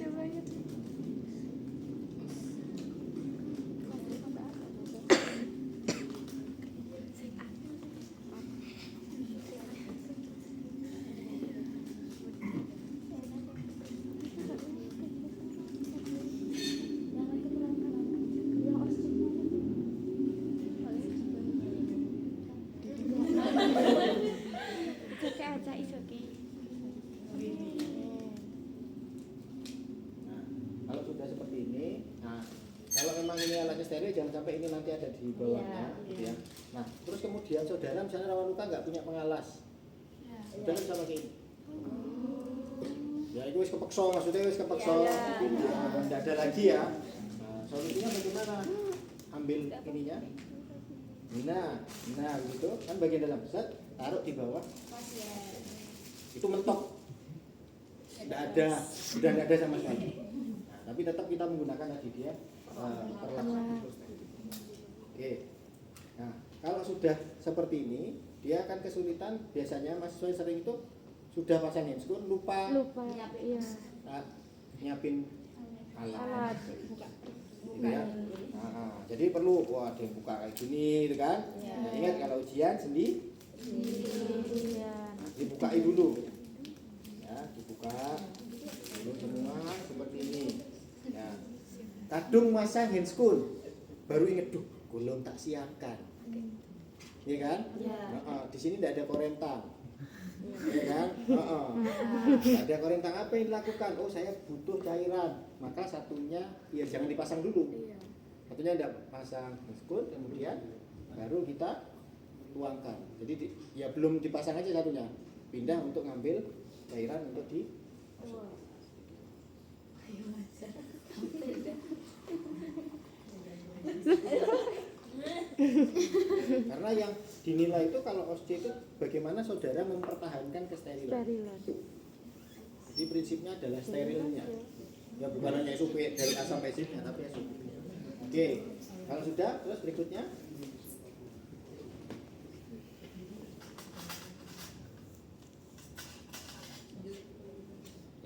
Speaker 1: Kalau sudah seperti ini, nah kalau memang ini alatnya steril jangan sampai ini nanti ada di bawahnya, gitu ya. Nah terus kemudian saudara misalnya rawan luka nggak punya pengalas, saudara bisa pakai ini. Ya itu wis kepeksa, maksudnya wis kepeksa, nggak ada lagi ya. Nah, solusinya bagaimana? Ambil ininya, nah begitu kan bagian dalam besar, taruh di bawah, itu mentok, sudah nggak ada sama sekali. Tapi tetap kita menggunakan tadi dia perlahan. Oke. Nah, kalau sudah seperti ini, dia akan kesulitan. Biasanya mahasiswa yang sering itu sudah pasang handscoon lupa
Speaker 2: iya.
Speaker 1: nyiapin
Speaker 2: Alat.
Speaker 1: Gitu ya. Nah, jadi perlu ada yang buka kayak gini gitu kan. Nah, ingat kalau ujian sendiri dibukai dulu ya, dibuka dulu semua seperti ini ya. Kadung masang handscoon baru inget, duh belum tak siapkan, iya kan? Di sini tidak ada korentang, iya kan? Tidak ada korentang, apa yang dilakukan? Oh, saya butuh cairan, maka satunya ya jangan dipasang dulu, satunya tidak pasang handscoon, kemudian baru kita tuangkan. Jadi ya belum dipasang aja satunya, pindah untuk ngambil cairan untuk di karena yang dinilai itu kalau OSCE itu bagaimana saudara mempertahankan kesterilan. Jadi prinsipnya adalah sterilnya, ya bukan hanya SOP dari A sampai Z, tapi SOP. Oke, kalau sudah, terus berikutnya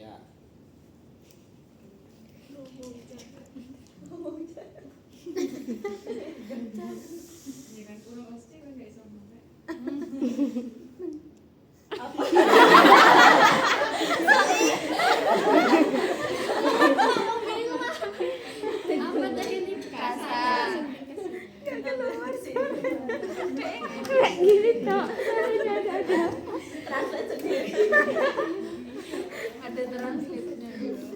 Speaker 1: ya.
Speaker 3: Apa tadi ini kasar?
Speaker 2: Kayak gini tok. Suaranya ada.
Speaker 3: Translate sendiri.
Speaker 4: Ada translate-nya dulu.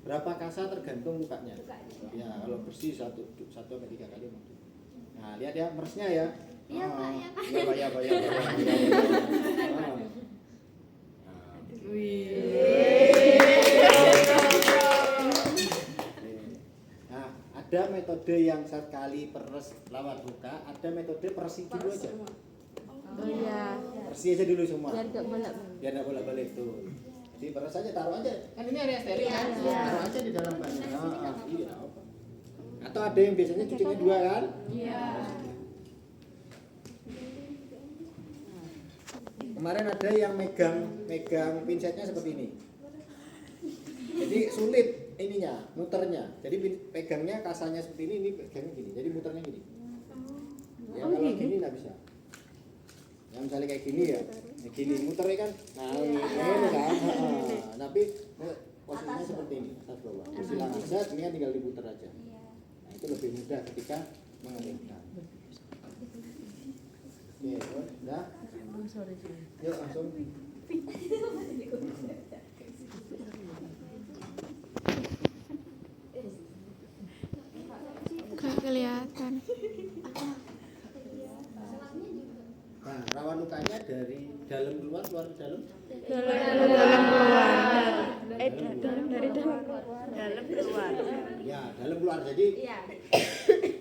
Speaker 1: Berapa kasa tergantung mukanya. Ya, kalau bersih satu sampai 3 kali. Nah, lihat ya meresnya ya.
Speaker 3: Iya, Pak, ya, Pak.
Speaker 1: Iya, Pak. Nah, ada metode yang sekali peres lewat buka, ada metode persi dulu aja.
Speaker 2: Oh iya.
Speaker 1: Persi aja dulu semua.
Speaker 2: Biar gak bolak.
Speaker 1: Biar enggak bolak-balik tuh. Jadi peres aja, taruh aja. Kan ini area steril kan?
Speaker 2: Iya.
Speaker 1: Taruh aja di dalam ban. Iya. Atau ada yang biasanya cucinya 2 kan?
Speaker 4: Iya.
Speaker 1: Kemarin ada yang megang pinsetnya seperti ini. Jadi sulit ininya, muternya. Jadi pegangnya kasanya seperti ini pegangnya gini. Jadi muternya gini. Ya kalau gini nggak bisa. Yang misalnya kayak gini ya, gini muternya kan. Nah ini kan. Tapi posisinya seperti ini, atas bawah. Silang aja, ini kan tinggal diputer aja. Nah itu lebih mudah ketika mengeringkan. Oke, udah. Yuk langsung.
Speaker 2: Gak kelihatan.
Speaker 1: Nah, rawan lukanya dari dalam keluar ke dalam.
Speaker 2: Dalam keluar. Dari dalam keluar.
Speaker 1: Ya, dalam keluar. Jadi
Speaker 3: Iya.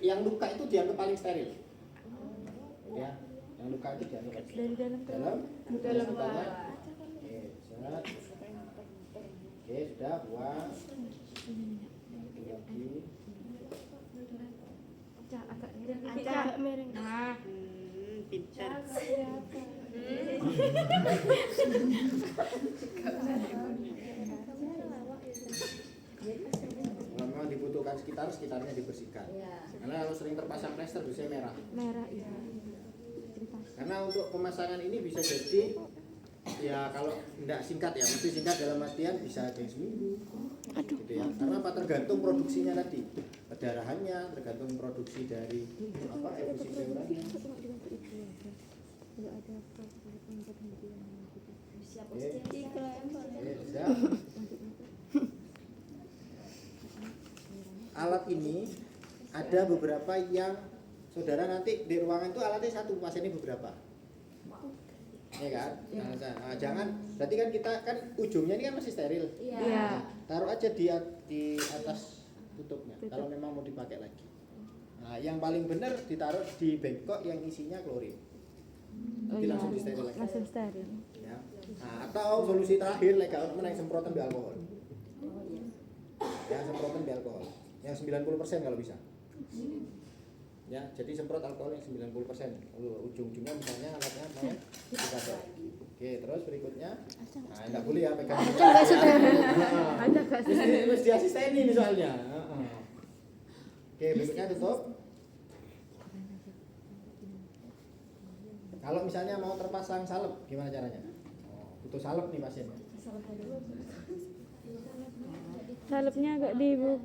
Speaker 1: yang luka itu dianggap paling steril. Ya, yang luka itu dianggap
Speaker 2: Dari dalam
Speaker 1: dalam
Speaker 2: keluar.
Speaker 1: Oke, set. Oke, sudah buang. Lagi.
Speaker 2: Agak miring.
Speaker 4: Nah,
Speaker 2: Pintar.
Speaker 1: Kalau memang dibutuhkan sekitarnya dibersihkan. Karena kalau sering terpasang plester biasanya merah.
Speaker 2: Merah iya.
Speaker 1: Karena untuk pemasangan ini bisa jadi ya kalau tidak singkat ya, mesti singkat dalam artian bisa ada yang seminggu. Gitu ya. Karena apa, tergantung produksinya tadi, perdarahannya, tergantung produksi dari apa efusi pleurannya. Sudah. Alat ini ada beberapa yang saudara nanti di ruangan itu alatnya satu, pasiennya beberapa. Ya kan? Nah, jangan, berarti kan kita kan ujungnya ini kan masih steril.
Speaker 2: Iya.
Speaker 1: Taruh aja di atas tutupnya kalau memang mau dipakai lagi. Nah, yang paling benar ditaruh di bengkok yang isinya klorin. Jadi langsung disteril lagi.
Speaker 2: Langsung steril.
Speaker 1: Ya. Nah, atau solusi terakhir kalau menang semprotan di alkohol. Ya, semprotan di alkohol. Yang 90% kalau bisa. Ya, jadi semprot alkohol yang 90%. Ujung-ujungnya misalnya alatnya mau dipakai. Oke, terus berikutnya. Nah, enggak boleh ya pegang.
Speaker 2: Enggak sudah.
Speaker 1: Heeh.
Speaker 2: Ada enggak sudah.
Speaker 1: Mesti asisteni ini soalnya. Heeh. Oke, berikutnya tutup. Kalau misalnya mau terpasang salep, gimana caranya? Butuh salep nih pasiennya.
Speaker 2: Salepnya agak dibuka.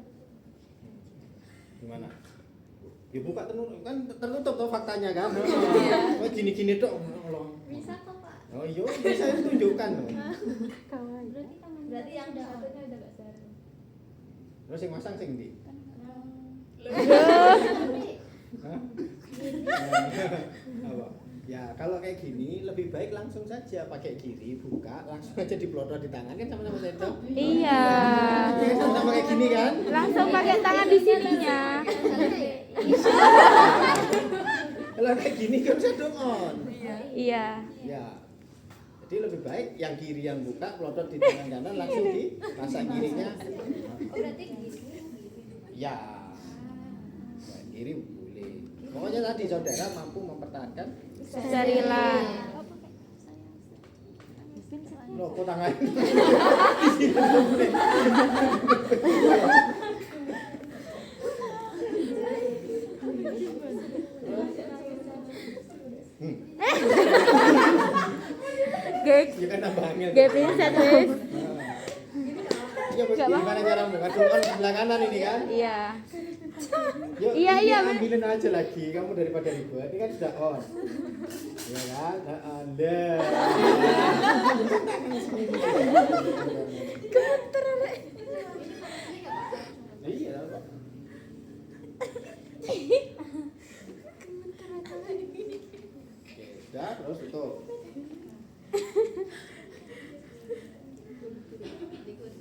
Speaker 1: Gimana? Dibuka kan tertutup tuh faktanya kan. Oh, gini-gini dong.
Speaker 3: Bisa kok Pak.
Speaker 1: Oh iya, bisa tunjukkan.
Speaker 2: Kawan.
Speaker 3: Berarti yang satunya udah gak steril.
Speaker 1: Terus yang masang sing ndi? Hah? Apa? Ya kalau kayak gini lebih baik langsung saja pakai kiri buka langsung aja dipelodot di tangan kan sama-sama sendok.
Speaker 2: Iya.
Speaker 1: Ya kan sama-sama kayak gini kan?
Speaker 2: Langsung pakai tangan di sininya.
Speaker 1: Kalau kayak gini kan bisa dong on.
Speaker 2: Iya.
Speaker 1: Ya. Jadi lebih baik yang kiri yang buka pelodot di tangan kanan langsung dipasang kirinya.
Speaker 3: Oh berarti gini.
Speaker 1: Ya. Yang kiri boleh. Pokoknya tadi saudara mampu mempertahankan
Speaker 2: Sterilan.
Speaker 1: loh kok tangan.
Speaker 2: Gek.
Speaker 1: Ya kan nambah angin.
Speaker 2: Gapnya sandwich.
Speaker 1: Iya,
Speaker 2: Nggak
Speaker 1: gimana cara mengatur kan sebelah kanan ini kan?
Speaker 2: Iya.
Speaker 1: Yuk,
Speaker 2: Iya,
Speaker 1: ini
Speaker 2: iya,
Speaker 1: ambilin aja lagi kamu daripada ribet. Ini kan sudah on. Ya kan? Anda. Iya, Pak. Oke, udah terus tutup.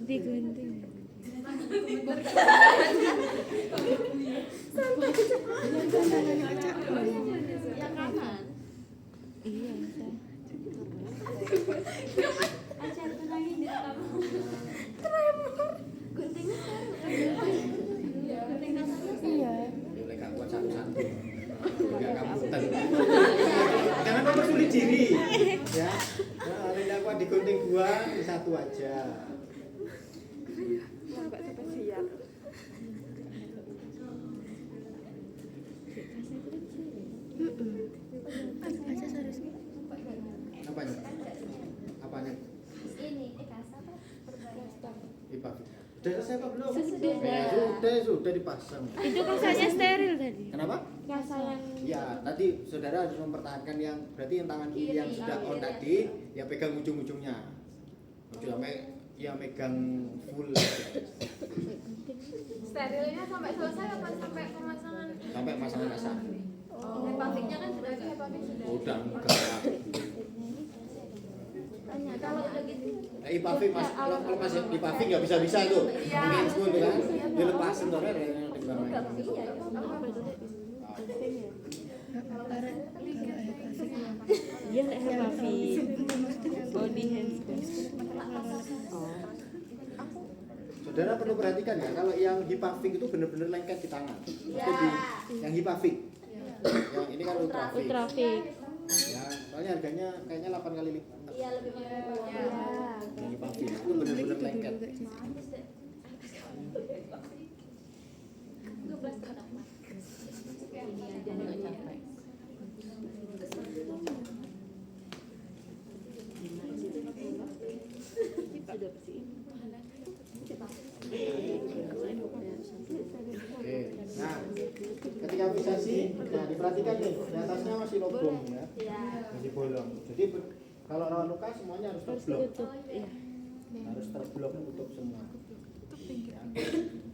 Speaker 2: Digunting.
Speaker 3: Yang kanan.
Speaker 2: Iya, bisa.
Speaker 3: Acar tenangin di kamu. Guntingnya gunting kasarnya
Speaker 2: Iya.
Speaker 1: Boleh gak kuat satu-satu. Enggak kamu hutan. Jangan mempersulit diri. Ya. Nah, tidak kuat digunting dua, di satu aja. Apanya? Apanya?
Speaker 3: ini kasar apa? Perbaikan.
Speaker 1: Dipasang. Sudah selesai apa belum?
Speaker 2: Sudah.
Speaker 1: Sudah dipasang.
Speaker 2: Itu kasanya steril tadi.
Speaker 1: Kenapa?
Speaker 2: Kasa yang
Speaker 1: Ya, tadi saudara harus mempertahankan yang berarti yang tangan kiri yang sudah on tadi, ya pegang ujung-ujungnya. Sampai ya megang full.
Speaker 3: Sterilnya sampai selesai apa sampai pemasangan?
Speaker 1: Sampai pasangan kasar.
Speaker 3: Hepatiknya kan sudah hepatik sudah.
Speaker 1: Udah enggak.
Speaker 3: Tanya kalau udah gitu.
Speaker 1: Ipavik mas, kalau pas Ipavik nggak bisa tuh. Mungkin school tuh kan, dilepasin tuh kan.
Speaker 2: iya nek hepavi. Body hands.
Speaker 1: Saudara perlu perhatikan ya, kalau yang Hipavik itu benar-benar lengket di tangan. Maksudnya yang Hipavik. Yang ini kan Ultrafik.
Speaker 2: Ultrafik.
Speaker 1: Ya, soalnya harganya kayaknya 8 kali lipat.
Speaker 3: Iya lebih mahal.
Speaker 1: Yang Hipavik itu benar-benar lengket. Oke, nah ketika fixasi, nah diperhatikan nih, di atasnya masih lobong ya, masih bolong. Jadi kalau rawan luka semuanya harus terblok,
Speaker 2: Tutup. Iya.
Speaker 1: harus terblok tutup semua. Ya.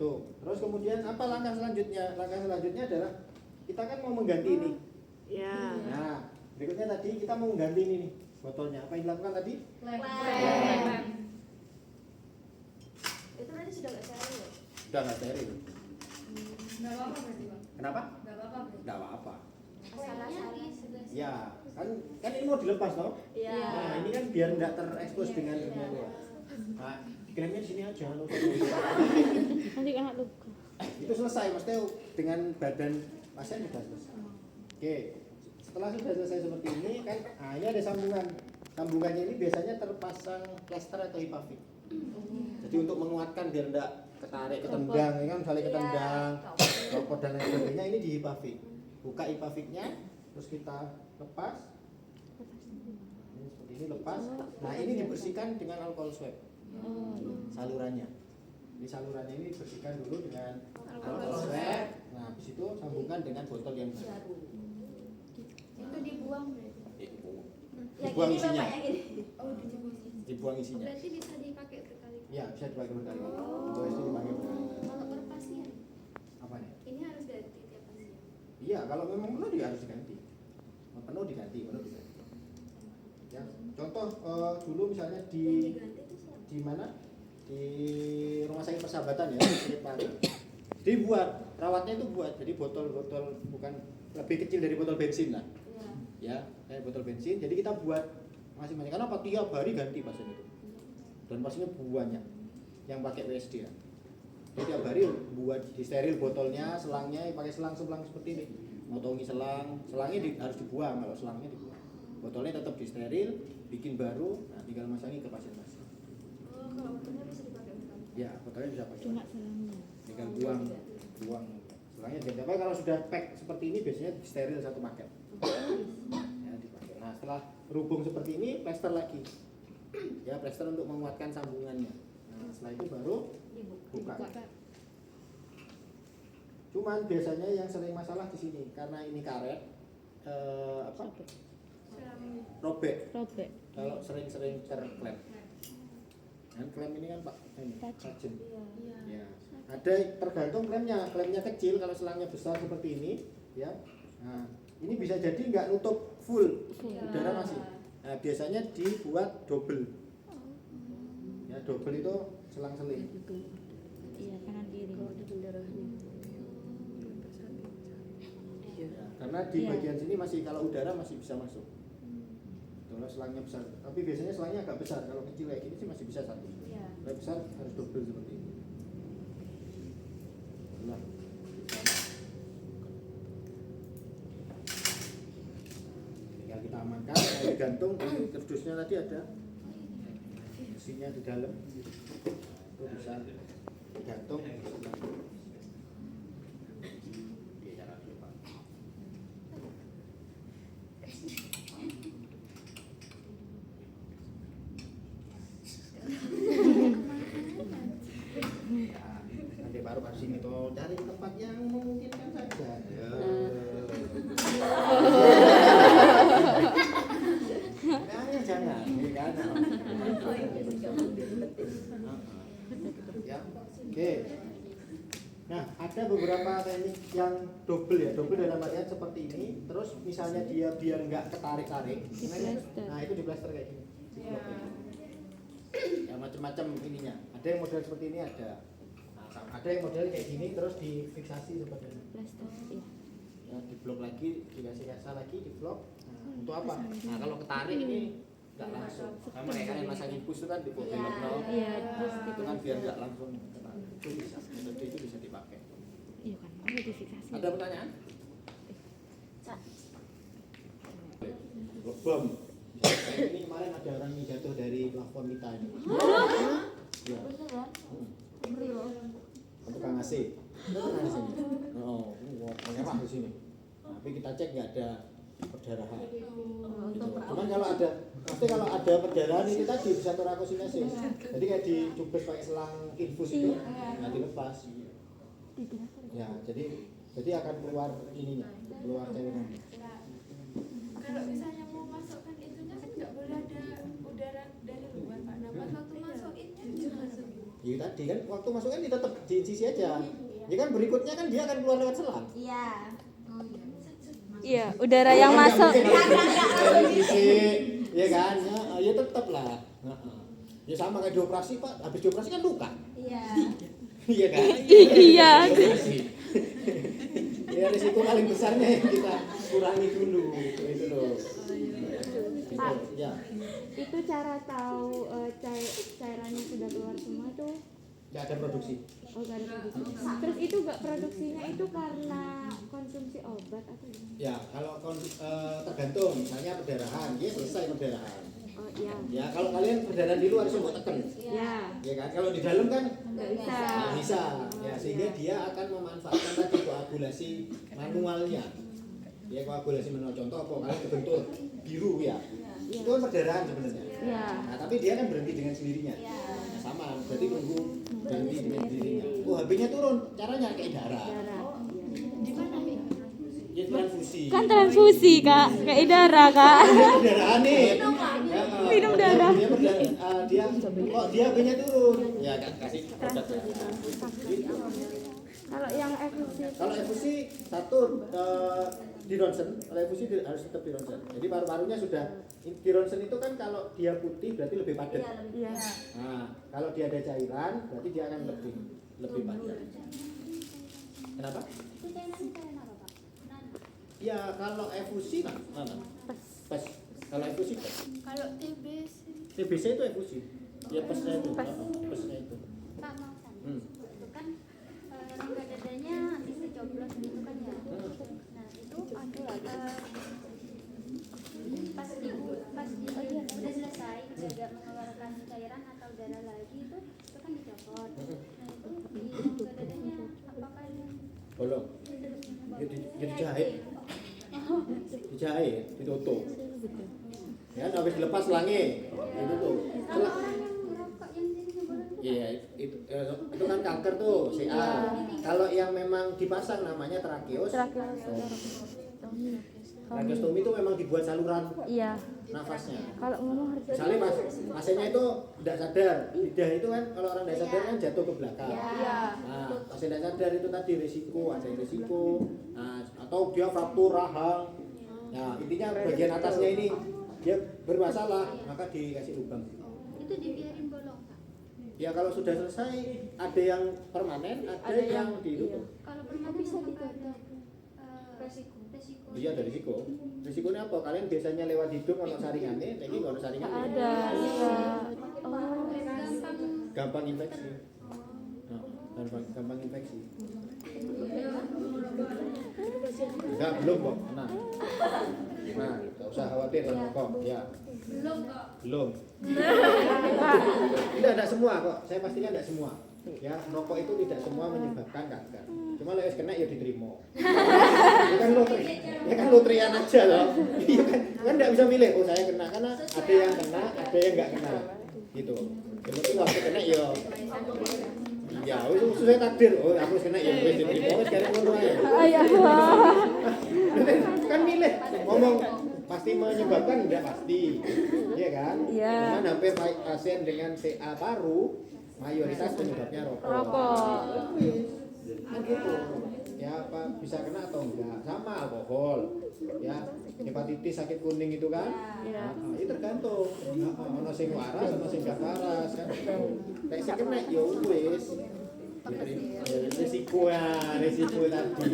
Speaker 1: Tuh, terus kemudian apa langkah selanjutnya? Langkah selanjutnya adalah kita kan mau mengganti ini.
Speaker 2: Ya.
Speaker 1: Nah, berikutnya tadi kita mau mengganti ini nih botolnya. Apa yang dilakukan tadi?
Speaker 3: Lem. Itu tadi sudah nggak steril ya?
Speaker 1: Sudah nggak steril.
Speaker 3: Nggak apa-apa berarti Bang?
Speaker 1: Kenapa?
Speaker 3: Nggak apa-apa berarti?
Speaker 1: Nggak apa-apa.
Speaker 3: Salah-salah sudah.
Speaker 1: Ya, kan ini mau dilepas toh?
Speaker 3: Iya.
Speaker 1: Nah, ini kan biar nggak terekspos dengan dunia luar. Nah, diklaimnya sini aja.
Speaker 2: Nanti kena luka.
Speaker 1: Itu selesai, maksudnya dengan badan pasien sudah selesai. Oke, setelah sudah selesai seperti ini kan, ini ada sambungan. Sambungannya ini biasanya terpasang plester atau hipafik. Jadi untuk menguatkan biar tidak ketarik, ketendang, ya kan, saling ketendang, copot dan lain sebagainya, ini di hipafik. Buka hipafiknya, terus kita lepas. Ini seperti ini lepas. Nah ini dibersihkan dengan alkohol swab. Salurannya. Ini salurannya ini dibersihkan dulu dengan alkohol swab. Nah habis itu sambungkan dengan botol yang baru.
Speaker 4: Itu dibuang berarti.
Speaker 1: Dibuang isinya.
Speaker 4: Oh, dibuang.
Speaker 1: Dibuang isinya.
Speaker 3: Berarti bisa dipakai berkali-kali.
Speaker 1: Ya bisa dipakai berkali-kali. Untuk itu dipakai berkali-kali.
Speaker 3: Kalau per pasien,
Speaker 1: Apa nih?
Speaker 3: ini harus ganti tiap pasien.
Speaker 1: Iya, kalau memang penuh dia harus diganti. Penuh diganti. Ya, contoh dulu misalnya
Speaker 3: Yang
Speaker 1: di
Speaker 3: diganti itu selama.
Speaker 1: mana? Di rumah sakit Persahabatan ya, sakit paru. Dibuat rawatnya itu buat jadi botol-botol bukan lebih kecil dari botol bensin lah. Ya, kayak botol bensin. Jadi kita buat masing-masing. Karena tiap hari ganti pasien itu. Dan pasiennya banyak yang pakai WSD ya. Jadi tiap hari buat di steril botolnya, selangnya pakai selang seperti ini. Motongi selangnya harus dibuang kalau selangnya dibuang. Botolnya tetap di steril, bikin baru, nah tinggal masangi ke pasien-pasien.
Speaker 3: Oh, kalau botolnya bisa dipakai berkali.
Speaker 1: Ya, botolnya bisa pakai.
Speaker 2: Cuma selangnya.
Speaker 1: Tinggal buang selangnya. Jadi apa kalau sudah pack seperti ini biasanya di steril satu paket. Ya, dipakai. Nah, setelah berhubung seperti ini, plester lagi. Ya, plester untuk menguatkan sambungannya. Nah, setelah itu baru buka. Cuman biasanya yang sering masalah di sini karena ini karet robek. Kalau sering-sering terklem. Dan klem ini kan Pak, ini tajam. Ya. Ada tergantung klemnya kecil kalau selangnya besar seperti ini, ya. Nah, ini bisa jadi nggak nutup full, udara masih. Nah, biasanya dibuat double. Ya, double itu selang-seling.
Speaker 2: Iya, kanan kiri.
Speaker 1: Ya, karena di bagian sini masih kalau udara masih bisa masuk. Kalau selangnya besar, tapi biasanya selangnya agak besar. Kalau kecil kayak gini sih masih bisa satu. Kalau besar harus double seperti ini. Nah, tinggal kita amankan, digantung kerdusnya tadi ada besinya di dalam, itu bisa digantung. Oke, cara dulu, Pak. Nanti baru kasih sini tuh cari tempat yang memungkinkan saja. Ya. Jangan, ini kan. Ya, oke. Nah, ada beberapa teknik yang double ya, double dalam artian seperti ini. Terus misalnya dia biar nggak ketarik-tarik, nah itu di plaster kayak gini. Ya macam-macam ininya. Ada yang model seperti ini ada. Nah, ada yang model kayak gini terus difiksasi seperti ini. Ya, diblok lagi, dikasih kasa lagi, diblok. Nah, untuk apa? Nah, kalau ketarik ini nggak langsung. Sama kayak kalian masang infus itu kan di bawah
Speaker 2: Iya, terus
Speaker 1: itu kan biar nggak langsung ketarik. Itu bisa, metode itu bisa dipakai.
Speaker 2: iya kan, modifikasi.
Speaker 1: Ada pertanyaan? Bom. Ini kemarin ada orang yang jatuh dari plafon kita ini. Ya. Tukang AC. Tukang AC. Oh, menyerah di sini. Tapi kita cek nggak ada perdarahan. Gitu. Cuman kalau ada perdarahan ini tadi bisa torakosinensis. Jadi kayak dicubes pakai selang infus itu, nggak dilepas. Ya, jadi akan keluar ininya, keluar cairannya.
Speaker 4: Kalau misalnya mau masukkan itunya kan nggak boleh ada udara dari luar Pak. Nah, pas waktu masukinnya gimana?
Speaker 1: Ya tadi kan waktu masukkan tetap di sisi aja. Ya kan berikutnya kan dia akan keluar lewat selang.
Speaker 3: Iya.
Speaker 2: Iya, udara yang masuk.
Speaker 1: Ya kan, ya tetap lah. Ya sama kayak dioperasi Pak, habis dioperasi kan luka.
Speaker 3: Iya.
Speaker 1: Iya kan?
Speaker 2: Iya.
Speaker 1: Ya risiko paling besarnya yang kita kurangi dulu, itu loh.
Speaker 2: Pak.
Speaker 1: Ya.
Speaker 2: Itu cara tahu cairannya sudah keluar semua tuh
Speaker 1: nggak ada produksi.
Speaker 2: Oh, nggak ada produksi. Terus itu nggak produksinya itu karena konsumsi obat atau gimana?
Speaker 1: Ya kalau tergantung, misalnya perdarahan, dia selesai perdarahan.
Speaker 2: Oh iya.
Speaker 1: Ya kalau kalian perdarahan di luar harus mau tekan,
Speaker 2: Ya.
Speaker 1: ya kan? Kalau di dalam kan
Speaker 2: Nggak bisa.
Speaker 1: nggak bisa. Ya sehingga dia akan memanfaatkan tadi koagulasi manualnya. Ya koagulasi manual, contoh apa? Kalian kebentur biru ya, itu kan perdarahan sebenarnya.
Speaker 2: Ya.
Speaker 1: Nah tapi dia kan berhenti dengan sendirinya. Nah, sama, berarti nunggu berhenti dengan sendirinya. Oh HP-nya turun, caranya kayak darah.
Speaker 2: Darah.
Speaker 4: Di mana nih?
Speaker 1: Ya transfusi.
Speaker 2: Kan transfusi kak, kayak darah kak.
Speaker 1: Dia perdarahan nih. Ya,
Speaker 2: Minum darah.
Speaker 1: Dia perdarahan, dia kok dia HP-nya turun. Ya kan kasih obat ya. Gitu.
Speaker 2: Kalau yang efusi
Speaker 1: Kalau efusi satu di ronsen, kalau efusi harus tetap di ronsen. Jadi paru-parunya sudah di ronsen itu kan kalau dia putih berarti lebih padat.
Speaker 2: iya.
Speaker 1: Nah, kalau dia ada cairan berarti dia akan lebih padat. Kenapa? Ya kalau efusi mana? Pes. Kalau efusi pes.
Speaker 4: Kalau TBC
Speaker 1: TBC itu efusi. Ya pesnya itu. Pesnya itu.
Speaker 3: Pak Mausan,
Speaker 1: Hmm.
Speaker 3: itu kan rongga dadanya habis dicoblos gitu kan ya. Nah itu pas udah selesai jaga mengeluarkan cairan atau darah lagi itu kan dicopot. Nah itu di rongga dadanya apakah
Speaker 1: Bolong. Dijahit. Dijahit, ditutup. Ya, habis dilepas selangnya. Ditutup.
Speaker 3: kalau orang yang merokok yang sini boleh
Speaker 1: Iya, itu kan kanker tuh, CA. Kalau yang memang dipasang namanya trakeos. Trakeostomi itu memang dibuat saluran
Speaker 2: Iya.
Speaker 1: nafasnya.
Speaker 2: Kalau ngomong harus
Speaker 1: Misalnya pasiennya itu tidak sadar, lidah itu kan kalau orang tidak sadar kan jatuh ke belakang.
Speaker 2: Iya.
Speaker 1: Nah, pasien tidak sadar itu tadi risiko, ada yang risiko, nah, atau dia fraktur rahang. Nah, intinya bagian atasnya ini dia bermasalah, maka dikasih lubang.
Speaker 3: itu dibiarin bolong Pak.
Speaker 1: Ya kalau sudah selesai ada yang permanen, ada yang ditutup.
Speaker 3: Kalau pernah bisa ada resiko.
Speaker 1: Iya ada risiko. Risikonya apa? Kalian biasanya lewat hidung kalau saringannya, ini nggak ada saringannya.
Speaker 2: ada. Iya. Oh.
Speaker 1: Gampang infeksi. Nah, gampang infeksi. Enggak, belum kok. Nah, nggak usah khawatir kok. Ya. Belum. Tidak semua kok. Saya pastikan tidak semua. Ya, rokok itu tidak semua menyebabkan kanker. Cuma kalau kena ya diterima. Ya kan lotrian aja loh. Iya kan nggak bisa milih. Oh saya kena karena ada yang kena, ada yang nggak kena. Gitu. Yang penting waktu kena ya. Ya, sesuai takdir. Oh aku kena ya wis diterima. Wis sekarang ngono ae.
Speaker 2: Ayah.
Speaker 1: Kan milih ngomong pasti menyebabkan tidak pasti. Iya kan?
Speaker 2: Iya.
Speaker 1: Cuman hampir pasien dengan CA paru mayoritas penyebabnya
Speaker 2: Rokok.
Speaker 1: Gitu. Ya apa bisa kena atau enggak? Sama alkohol. Ya, hepatitis sakit kuning itu kan?
Speaker 2: Iya.
Speaker 1: Nah, itu tergantung. Ono sing waras, ono sing gak waras kan. Nek sing kena ya wis. Risiko tadi.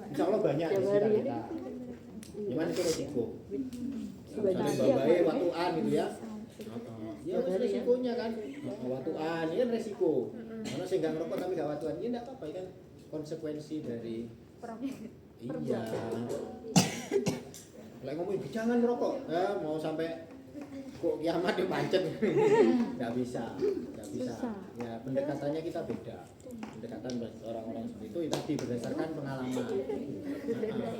Speaker 1: Insya Allah banyak di sekitar kita. Gimana itu risiko? Misalnya babai watuan gitu ya. Ya itu resikonya kan. Watuan ini kan resiko. Mana sih nggak ngerokok tapi nggak watuan, ini nggak apa-apa, ini kan konsekuensi dari. Iya. Kalau ngomong jangan merokok, mau sampai kok kiamat dipancet, nggak bisa. Ya pendekatannya kita beda. Pendekatan orang-orang seperti itu tadi berdasarkan pengalaman.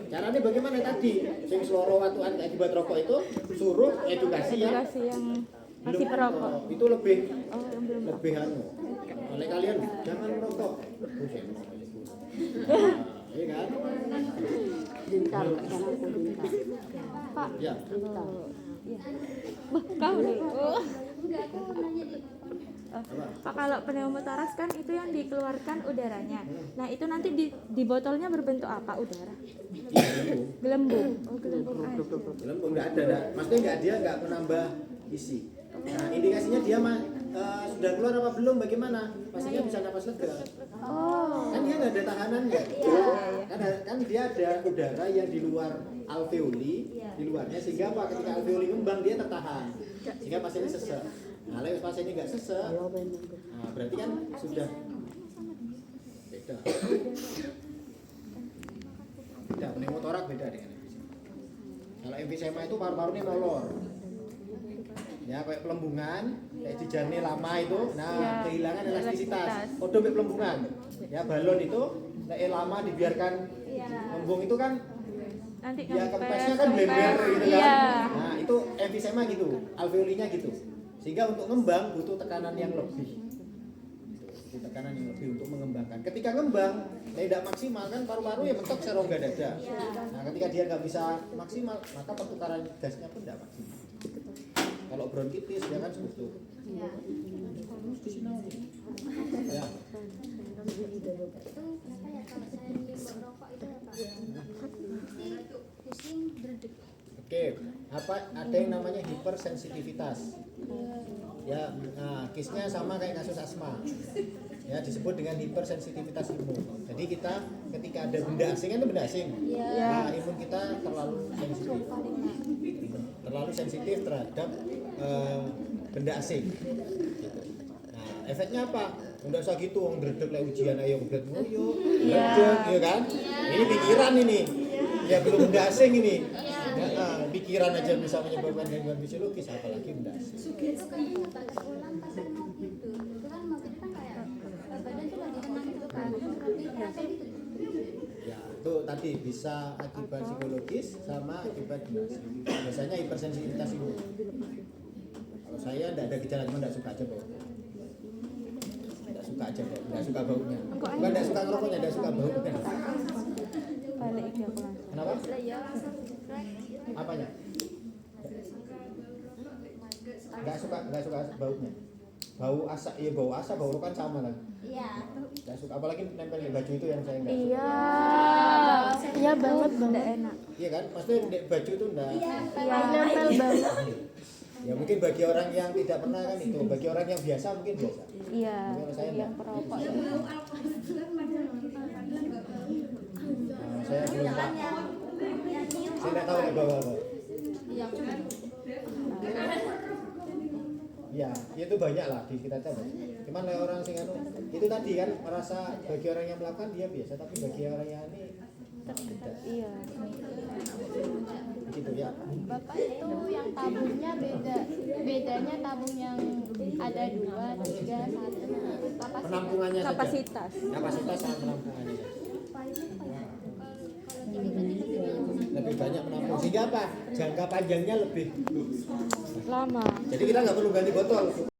Speaker 1: Caranya bagaimana tadi? Sing seloro watuan akibat rokok itu suruh edukasi yang
Speaker 2: masih perokok.
Speaker 1: Itu lebih
Speaker 2: Yang belum.
Speaker 1: lebih oleh kalian jangan merokok. Iya kan?
Speaker 2: Pintar, jangan pintar. Pak.
Speaker 1: Ya.
Speaker 2: Iya. Kau.
Speaker 3: Enggak, aku nanya di
Speaker 2: Pak, kalau pneumotorax kan itu yang dikeluarkan udaranya. Nah, itu nanti di botolnya berbentuk apa udara? Gelembung. Oh, gelembung air.
Speaker 1: Gelembung nggak ada. Maksudnya dia nggak menambah isi. Nah, indikasinya dia sudah keluar apa belum? Bagaimana? Pastinya bisa napas lega.
Speaker 2: Oh.
Speaker 1: Kan dia nggak ada tahanannya. Kan dia ada udara yang di luar alveoli, di luarnya sehingga apa? Ketika alveoli ngembang dia tertahan, sehingga pasiennya sesek. Nah, lek pas ini nggak sesek, nah, berarti kan sudah beda. Beda, pneumotorak beda dengan emfisema. Kalau emfisema itu paru-parunya molor. Ya, kayak pelembungan, kayak dijane lama itu, nah
Speaker 2: Ya,
Speaker 1: kehilangan elastisitas.
Speaker 2: elastisitas.
Speaker 1: Kode kayak pelembungan. Ya, balon itu lek lama dibiarkan ngembung itu kan
Speaker 2: Nanti
Speaker 1: ya kempesnya kan blender gitu kan.
Speaker 2: Iya.
Speaker 1: Nah, itu emfisema gitu, alveolinya gitu. Sehingga untuk ngembang butuh tekanan yang lebih. Butuh tekanan yang lebih untuk mengembangkan. Ketika ngembang, tidak maksimal kan paru-paru ya mentok serongga dada. Nah, ketika dia nggak bisa maksimal, maka pertukaran gasnya pun tidak maksimal. Kalau bronkitis dia kan seperti itu.
Speaker 3: Ya.
Speaker 1: Ya.
Speaker 3: Itu kenapa ya kalau saya nyoba rokok itu ya Pak? Mesti pusing berdek.
Speaker 1: Oke, apa ada yang namanya hipersensitivitas. Ya, nah, case-nya sama kayak kasus asma. Ya, disebut dengan hipersensitivitas imun. Jadi kita ketika ada benda asing kan itu benda asing. Nah, imun kita terlalu sensitif. Terlalu sensitif terhadap benda asing. Gitu. Nah, efeknya apa? Enggak usah gitu, wong dredeg lek ujian ayo geblet ngoyo. Dredeg, ya kan? Ini pikiran ini. Ya belum benda asing ini. Ya, pikiran aja bisa menyebabkan gangguan fisiologis apalagi benda asing.
Speaker 3: Itu kan tak terulang pas saya mau gitu. Itu kan maksudnya kan kayak badan tuh lagi tenang gitu kan. Tapi kenapa gitu?
Speaker 1: Ya, itu tadi bisa akibat psikologis sama akibat benda asing. Biasanya hipersensitivitas imun. Kalau saya enggak ada gejala cuma enggak suka aja bau. Enggak suka aja bau, enggak suka baunya. Bukan enggak suka ngerokoknya, enggak suka baunya.
Speaker 2: balik iki aku langsung.
Speaker 1: Kenapa? Apanya? Enggak suka baunya. Bau asap, iya bau asap, bau rokok kan sama kan.
Speaker 3: Iya.
Speaker 1: Enggak suka, apalagi nempel di baju itu yang saya enggak suka.
Speaker 2: Iya. Iya banget enggak enak.
Speaker 1: Iya kan? Maksudnya di baju itu enggak.
Speaker 2: Iya, nempel banget.
Speaker 1: Ya mungkin bagi orang yang tidak pernah kan itu, bagi orang yang biasa mungkin biasa.
Speaker 2: Iya,
Speaker 1: Kalau saya
Speaker 2: yang
Speaker 1: enggak.
Speaker 2: perokok.
Speaker 1: Nah, saya belum tahu. Saya enggak tahu nih bawa apa. Ya, itu banyak lah di kita tahu. Cuman oleh orang sing anu, itu tadi kan merasa bagi orang yang melakukan dia biasa, tapi bagi orang yang ini tidak.
Speaker 2: Iya.
Speaker 1: Gitu ya.
Speaker 5: Bapak itu yang tabungnya beda, bedanya tabung yang ada 2, 3, 1.
Speaker 1: Penampungannya saja.
Speaker 2: Kapasitas.
Speaker 1: Kapasitas sama penampungannya. Lebih banyak menampung. Sehingga apa? Jangka panjangnya lebih
Speaker 2: Lama.
Speaker 1: jadi kita nggak perlu ganti botol.